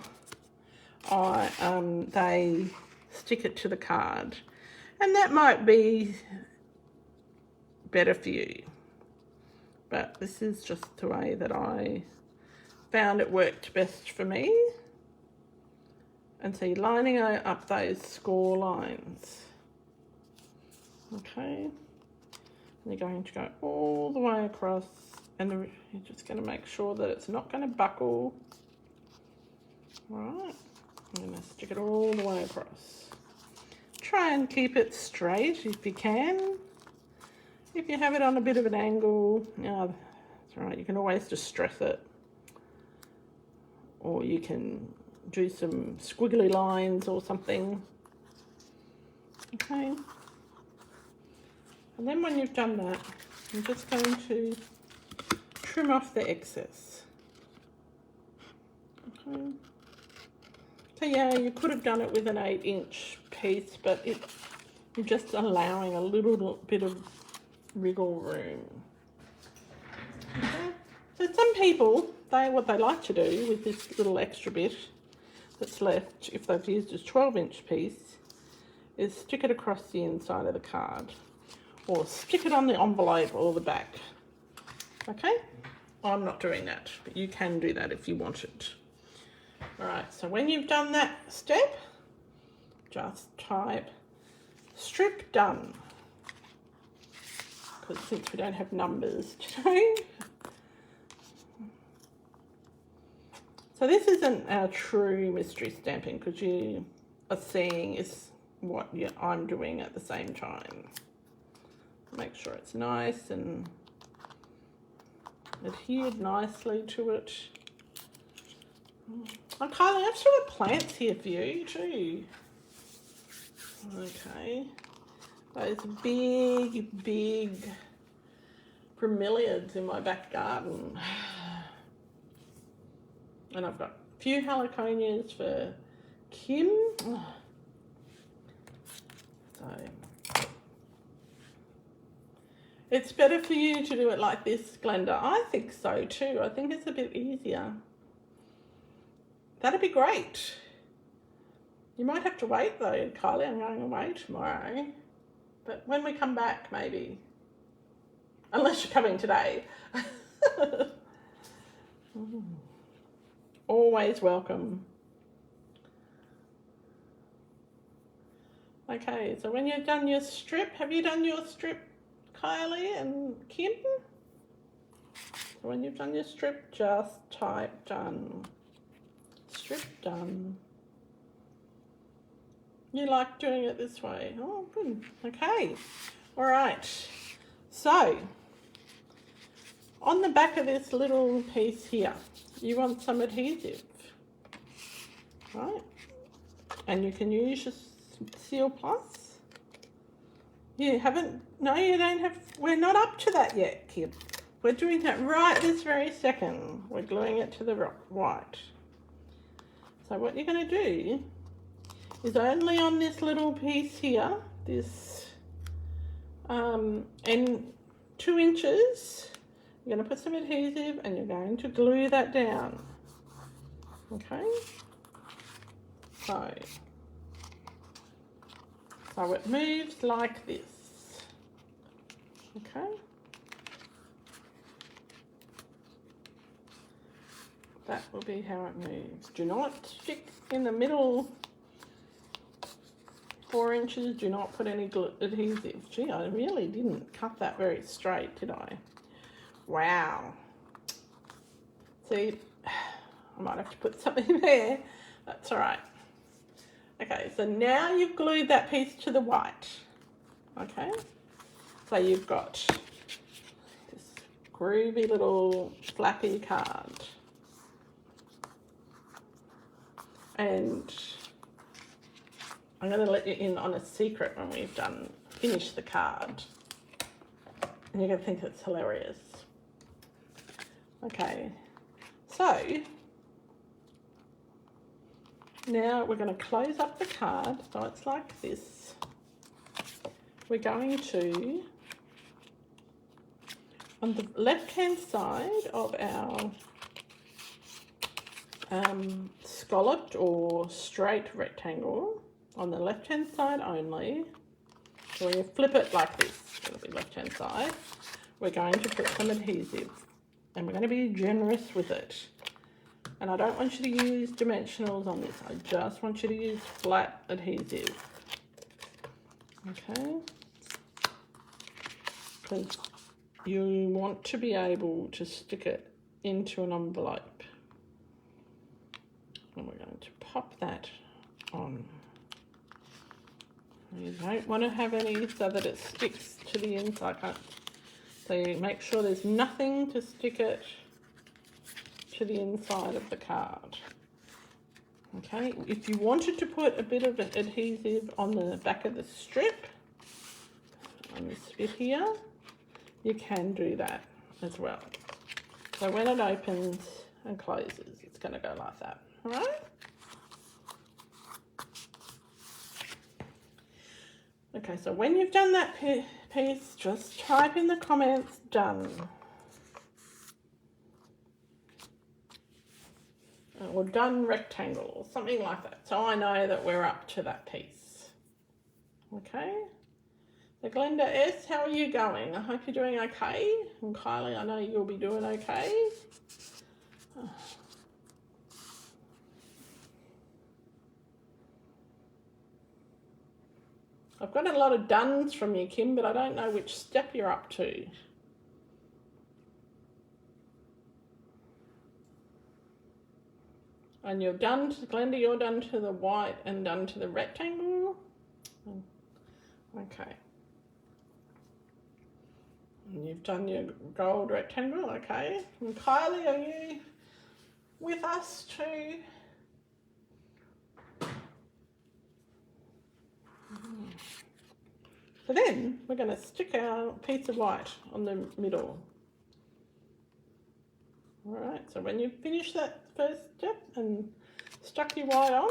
they stick it to the card, and that might be better for you, but this is just the way that I found it worked best for me. And so you're lining up those score lines, okay, and you're going to go all the way across, and you're just going to make sure that it's not going to buckle. Right, I'm going to stick it all the way across. Try and keep it straight if you can. If you have it on a bit of an angle, yeah, that's right, you can always just stress it. Or you can do some squiggly lines or something. Okay. And then when you've done that, I'm just going to trim off the excess. Okay. So yeah, you could have done it with an 8-inch piece, but you're just allowing a little bit of wriggle room. Okay. So some people, what they like to do with this little extra bit that's left, if they've used a 12-inch piece, is stick it across the inside of the card, or stick it on the envelope or the back. Okay? I'm not doing that, but you can do that if you want it. Alright, so when you've done that step, just type strip done. Because since we don't have numbers today. So this isn't our true mystery stamping, because you are seeing is what I'm doing at the same time. Make sure it's nice and adhered nicely to it. Oh, Kylie, I've still got plants here for you too. Okay. Those big bromeliads in my back garden. And I've got a few heliconias for Kim. So it's better for you to do it like this, Glenda. I think so too. I think it's a bit easier. That'd be great. You might have to wait though, Kylie. I'm going away tomorrow. But when we come back, maybe. Unless you're coming today. Always welcome. Okay, so when you've done your strip, have you done your strip, Kylie and Kim? So when you've done your strip, just type done. Strip done. You like doing it this way? Oh, good. Okay. All right. So, on the back of this little piece here, you want some adhesive, right? And you can use your Seal Plus. You haven't, no, you don't have, we're not up to that yet, Kim. We're doing that right this very second. We're gluing it to the white. So what you're going to do is only on this little piece here, this, and 2 inches, you're going to put some adhesive and you're going to glue that down. Okay, so it moves like this. Okay, that will be how it moves. Do not stick in the middle 4 inches. Do not put any adhesive. Gee, I really didn't cut that very straight, did I? Wow. See, I might have to put something there. That's all right. Okay, so now you've glued that piece to the white. Okay, so you've got this groovy little flappy card. And I'm going to let you in on a secret when we've finished the card. And you're going to think it's hilarious. Okay, so now we're going to close up the card, so it's like this. We're going to, on the left-hand side of our scalloped or straight rectangle, on the left-hand side only, so when you flip it like this, it'll be left-hand side, we're going to put some adhesive, and we're going to be generous with it. And I don't want you to use dimensionals on this. I just want you to use flat adhesive. Okay? Because you want to be able to stick it into an envelope. And we're going to pop that on. You don't want to have any so that it sticks to the inside. So you make sure there's nothing to stick it to the inside of the card. Okay, if you wanted to put a bit of adhesive on the back of the strip, on this bit here, you can do that as well. So when it opens and closes, it's going to go like that. All right? Okay, so when you've done that piece, just type in the comments, done. Or done rectangle, or something like that. So I know that we're up to that piece. Okay? So Glenda S, how are you going? I hope you're doing okay. And Kylie, I know you'll be doing okay. I've got a lot of dones from you, Kim, but I don't know which step you're up to. And you're done, Glenda, you're done to the white and done to the rectangle. Okay. And you've done your gold rectangle, okay. And Kylie, are you with us too? So then we're going to stick our piece of white on the middle. All right, so when you finish that first step and stuck your white on,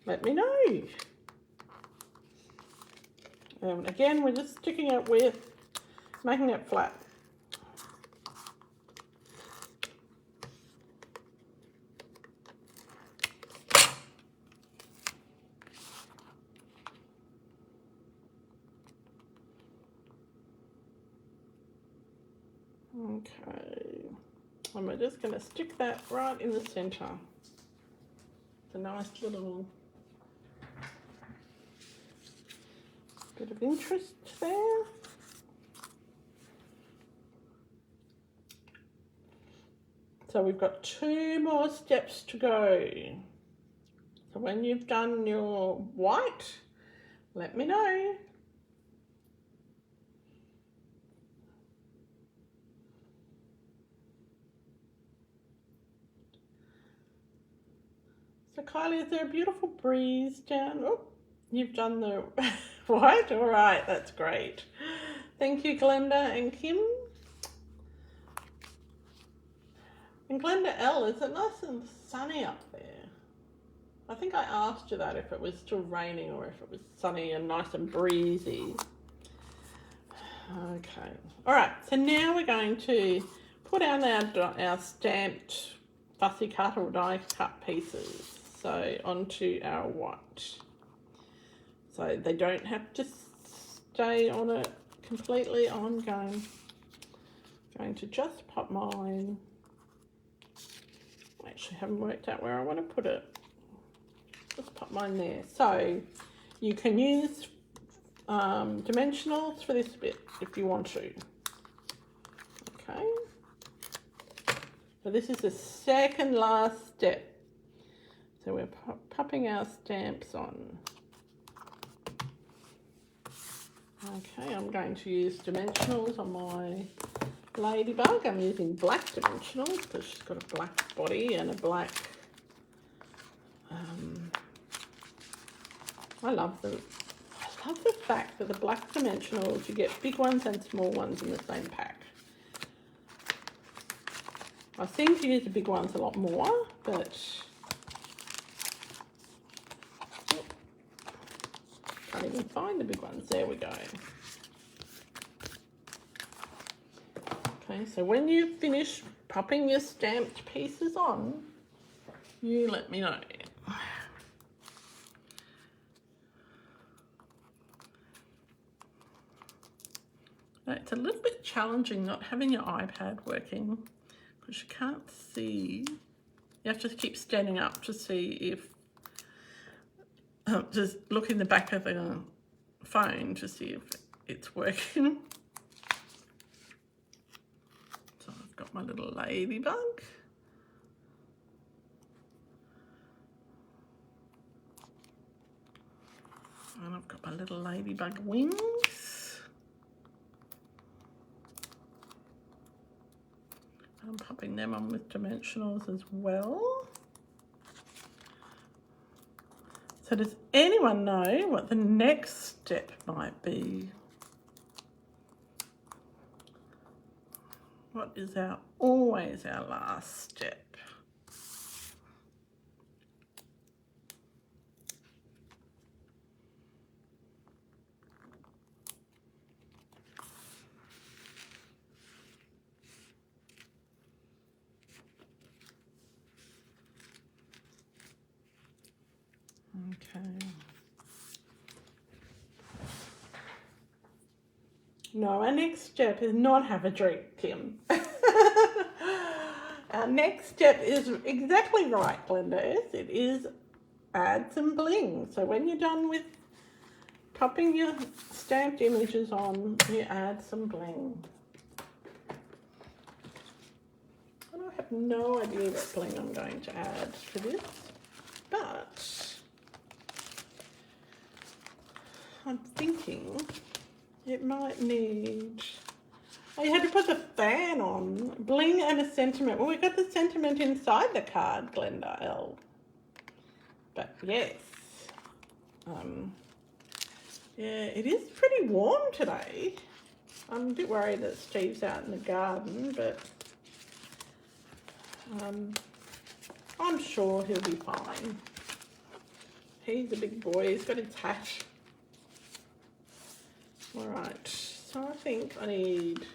let me know. Again, we're just sticking it with, making it flat. Okay, and we're just going to stick that right in the centre. It's a nice little bit of interest there. So we've got 2 more steps to go. So when you've done your white, let me know. So Kylie, is there a beautiful breeze down? Oh, you've done the white? All right, that's great. Thank you, Glenda and Kim. And Glenda L, is it nice and sunny up there? I think I asked you that, if it was still raining or if it was sunny and nice and breezy. Okay. All right, so now we're going to put on our stamped fussy cut or die cut pieces. So onto our white. So they don't have to stay on it completely. I'm going to just pop mine. I actually haven't worked out where I want to put it. Just pop mine there. So you can use dimensionals for this bit if you want to. Okay. So this is the second last step. So we're popping our stamps on. Okay, I'm going to use dimensionals on my ladybug. I'm using black dimensionals because she's got a black body and a black... I love them. I love the fact that the black dimensionals, you get big ones and small ones in the same pack. I seem to use the big ones a lot more, but can't even find the big ones. There we go. Okay, so when you finish popping your stamped pieces on, you let me know. It's a little bit challenging not having your iPad working because you can't see. You have to keep standing up to see if, just look in the back of the phone to see if it's working. So I've got my little ladybug. And I've got my little ladybug wings. I'm popping them on with dimensionals as well. So does anyone know what the next step might be? What is always our last step? Okay. No, our next step is not have a drink, Kim. Our next step is exactly right, Glenda. It is add some bling. So when you're done with popping your stamped images on, you add some bling. And I have no idea what bling I'm going to add to this, but I'm thinking it might need... Oh, you had to put the fan on. Bling and a sentiment. Well, we got the sentiment inside the card, Glenda L. But yes. Yeah, it is pretty warm today. I'm a bit worried that Steve's out in the garden, but I'm sure he'll be fine. He's a big boy. He's got his hat. Alright, so I think I need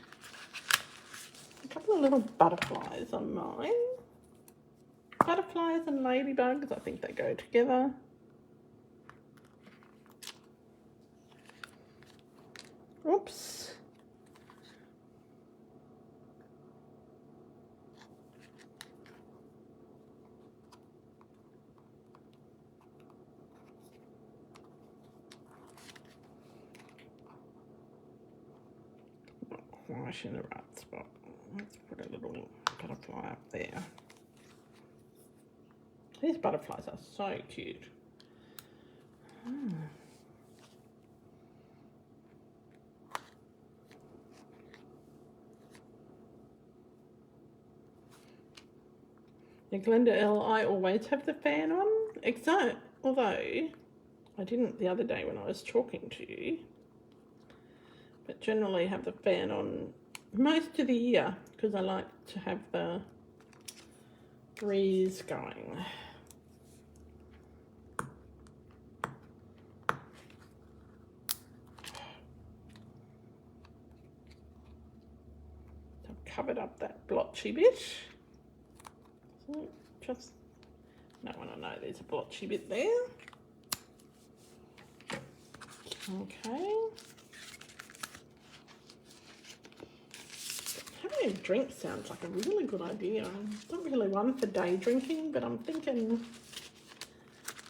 a couple of little butterflies on mine. Butterflies and ladybugs, I think they go together. Oops. Quite in the right spot. Let's put a little butterfly up there. These butterflies are so cute. Yeah, Glenda L, I always have the fan on. Except, although I didn't the other day when I was talking to you. But generally have the fan on most of the year because I like to have the breeze going. I've covered up that blotchy bit. So just don't want to know there's a blotchy bit there. Okay. Having a drink sounds like a really good idea. I'm not really one for day drinking, but I'm thinking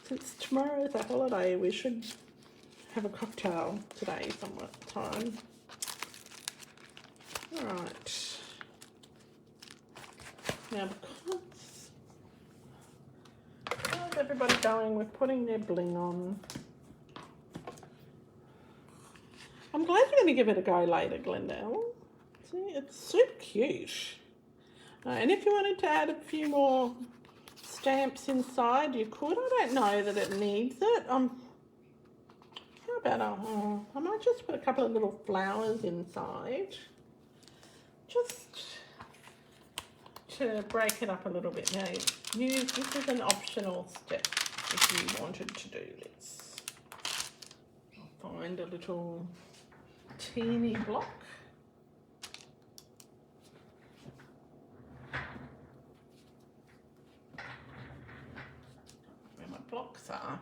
since tomorrow is a holiday, we should have a cocktail today sometime. All right. Now, because how's everybody going with putting their bling on? I'm glad you're going to give it a go later, Glendale. See, it's super cute. And if you wanted to add a few more stamps inside, you could. I don't know that it needs it. How about I might just put a couple of little flowers inside, just to break it up a little bit. Now, this is an optional step if you wanted to do this. I'll find a little teeny block. Where my blocks are.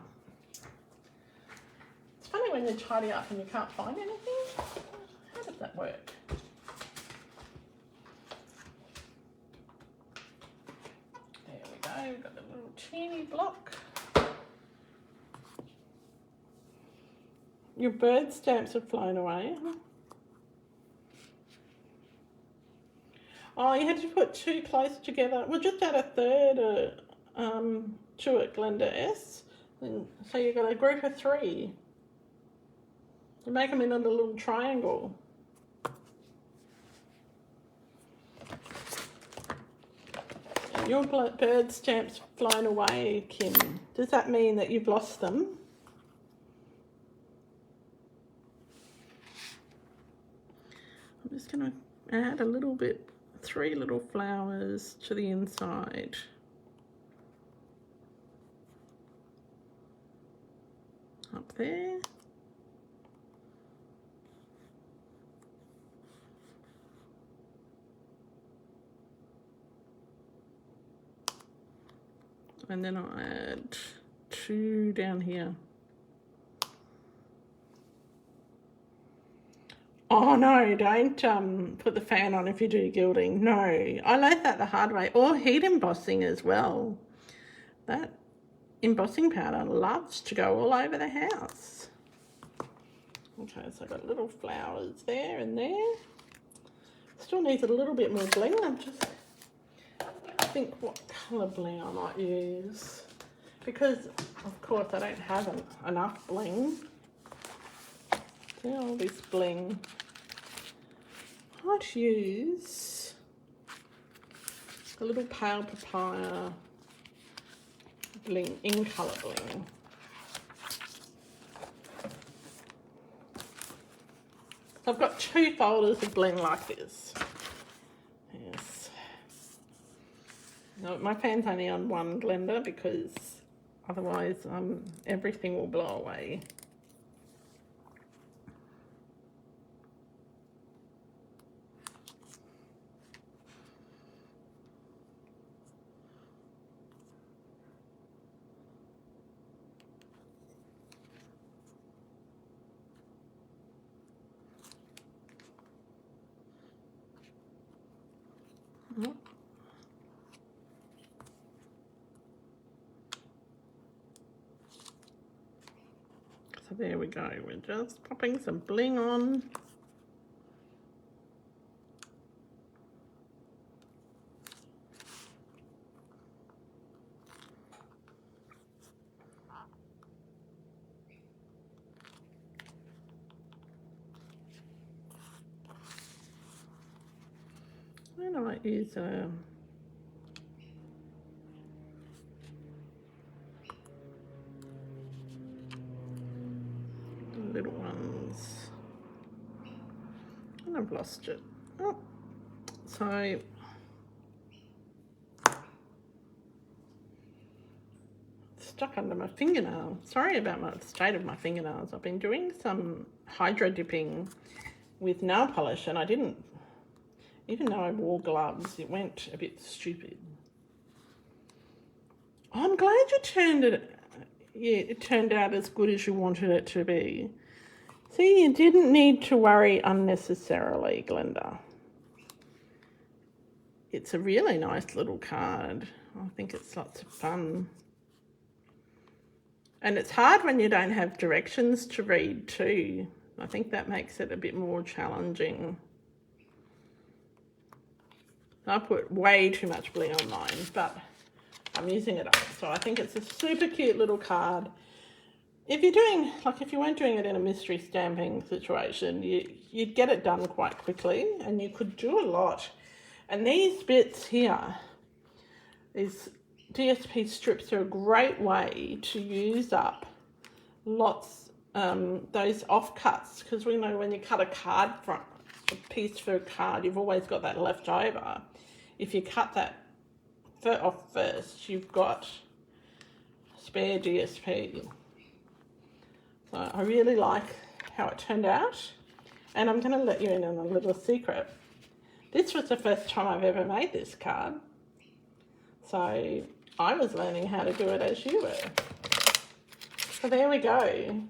It's funny when you tidy up and you can't find anything. How does that work? There we go, we've got a little teeny block. Your bird stamps have flown away. Oh, you had to put two close together. We'll just add a third to it, Glenda S. And so you've got a group of three. You make them in a little triangle. Your bird stamps flown away, Kim. Does that mean that you've lost them? I'm just going to add a little bit, 3 little flowers to the inside. Up there. And then I'll add 2 down here. Oh no, don't put the fan on if you do gilding. No, I learned that the hard way. Or heat embossing as well. That embossing powder loves to go all over the house. Okay, so I've got little flowers there and there. Still needs a little bit more bling. I'm just think what colour bling I might use. Because, of course, I don't have enough bling. See all this bling. I'd use a little pale papaya bling, in colour bling. I've got 2 folders of bling like this. Yes. No, my fan's only on 1 Glenda because otherwise everything will blow away. So there we go, we're just popping some bling on. And I might use little ones. And I've lost it. Oh, so stuck under my fingernail. Sorry about the state of my fingernails. I've been doing some hydro dipping with nail polish and I didn't, even though I wore gloves, it went a bit stupid. I'm glad you turned it. Yeah, it turned out as good as you wanted it to be. See, you didn't need to worry unnecessarily, Glenda. It's a really nice little card. I think it's lots of fun. And it's hard when you don't have directions to read too. I think that makes it a bit more challenging. I put way too much bling on mine, but I'm using it up. So I think it's a super cute little card. If you're doing, like if you weren't doing it in a mystery stamping situation, you'd get it done quite quickly and you could do a lot. And these bits here, these DSP strips are a great way to use up lots, those offcuts, because we know when you cut a card from a piece for a card, you've always got that left over. If you cut that off first, you've got spare DSP. So I really like how it turned out, and I'm going to let you in on a little secret. This was the first time I've ever made this card, so I was learning how to do it as you were. So there we go.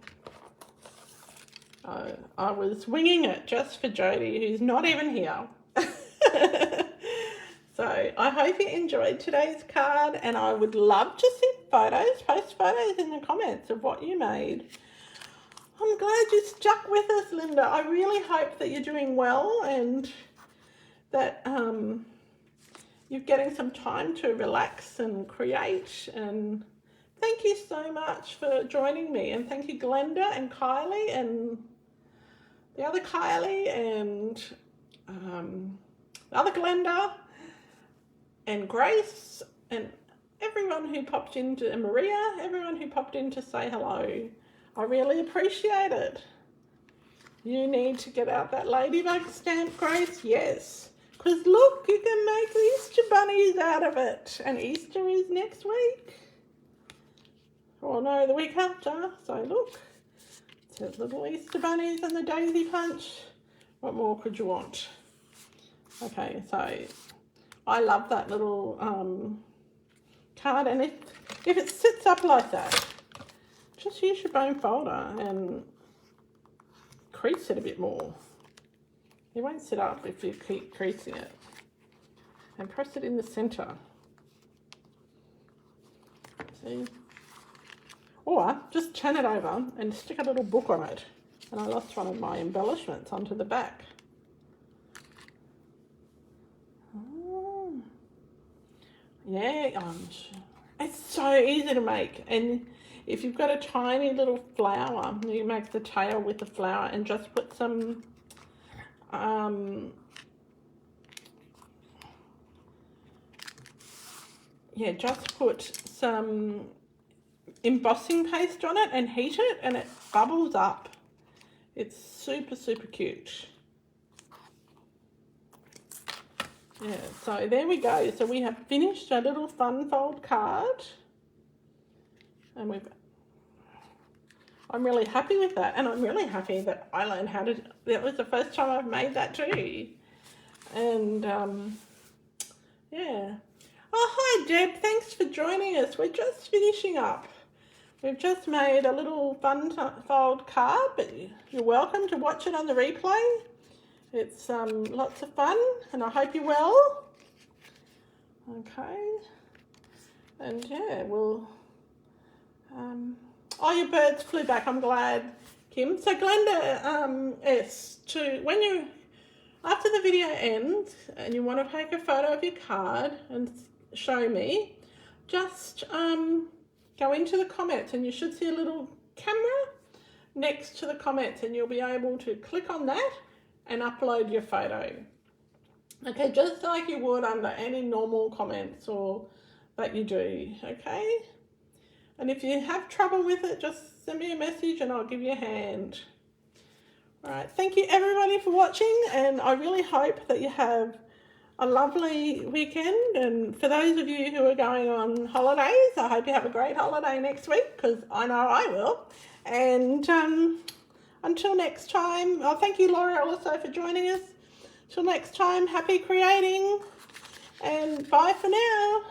I was winging it just for Jodie, who's not even here. So I hope you enjoyed today's card, and I would love to see photos, post photos in the comments of what you made. I'm glad you stuck with us, Linda. I really hope that you're doing well and that you're getting some time to relax and create. And thank you so much for joining me. And thank you, Glenda and Kylie and the other Kylie and the other Glenda and Grace and everyone who popped into, and Maria, everyone who popped in to say hello. I really appreciate it. You need to get out that ladybug stamp, Grace. Yes. Because look, you can make Easter bunnies out of it. And Easter is next week. Or no, the week after. So look, it says little Easter bunnies and the daisy punch. What more could you want? Okay, so I love that little card. And if it sits up like that, just use your bone folder and crease it a bit more. It won't sit up if you keep creasing it. And press it in the centre. See? Or just turn it over and stick a little book on it. And I lost one of my embellishments onto the back. Oh. Yeah, it's so easy to make. And if you've got a tiny little flower, you make the tail with the flower and just put some just put some embossing paste on it and heat it and it bubbles up. It's super, super cute. Yeah, so there we go. So we have finished our little fun fold card. And I'm really happy with that. And I'm really happy that I learned how to, that was the first time I've made that too. And yeah. Oh, hi Deb, thanks for joining us. We're just finishing up. We've just made a little fun fold card, but you're welcome to watch it on the replay. It's lots of fun, and I hope you're well. Okay. And yeah, we'll... oh, your birds flew back. I'm glad, Kim. So Glenda, when you, after the video ends and you want to take a photo of your card and show me, just go into the comments and you should see a little camera next to the comments and you'll be able to click on that and upload your photo. Okay, just like you would under any normal comments or that you do, okay? And if you have trouble with it, just send me a message and I'll give you a hand. All right, thank you everybody for watching, and I really hope that you have a lovely weekend. And for those of you who are going on holidays, I hope you have a great holiday next week, because I know I will. And until next time, oh, thank you Laura also for joining us. Till next time, happy creating, and bye for now.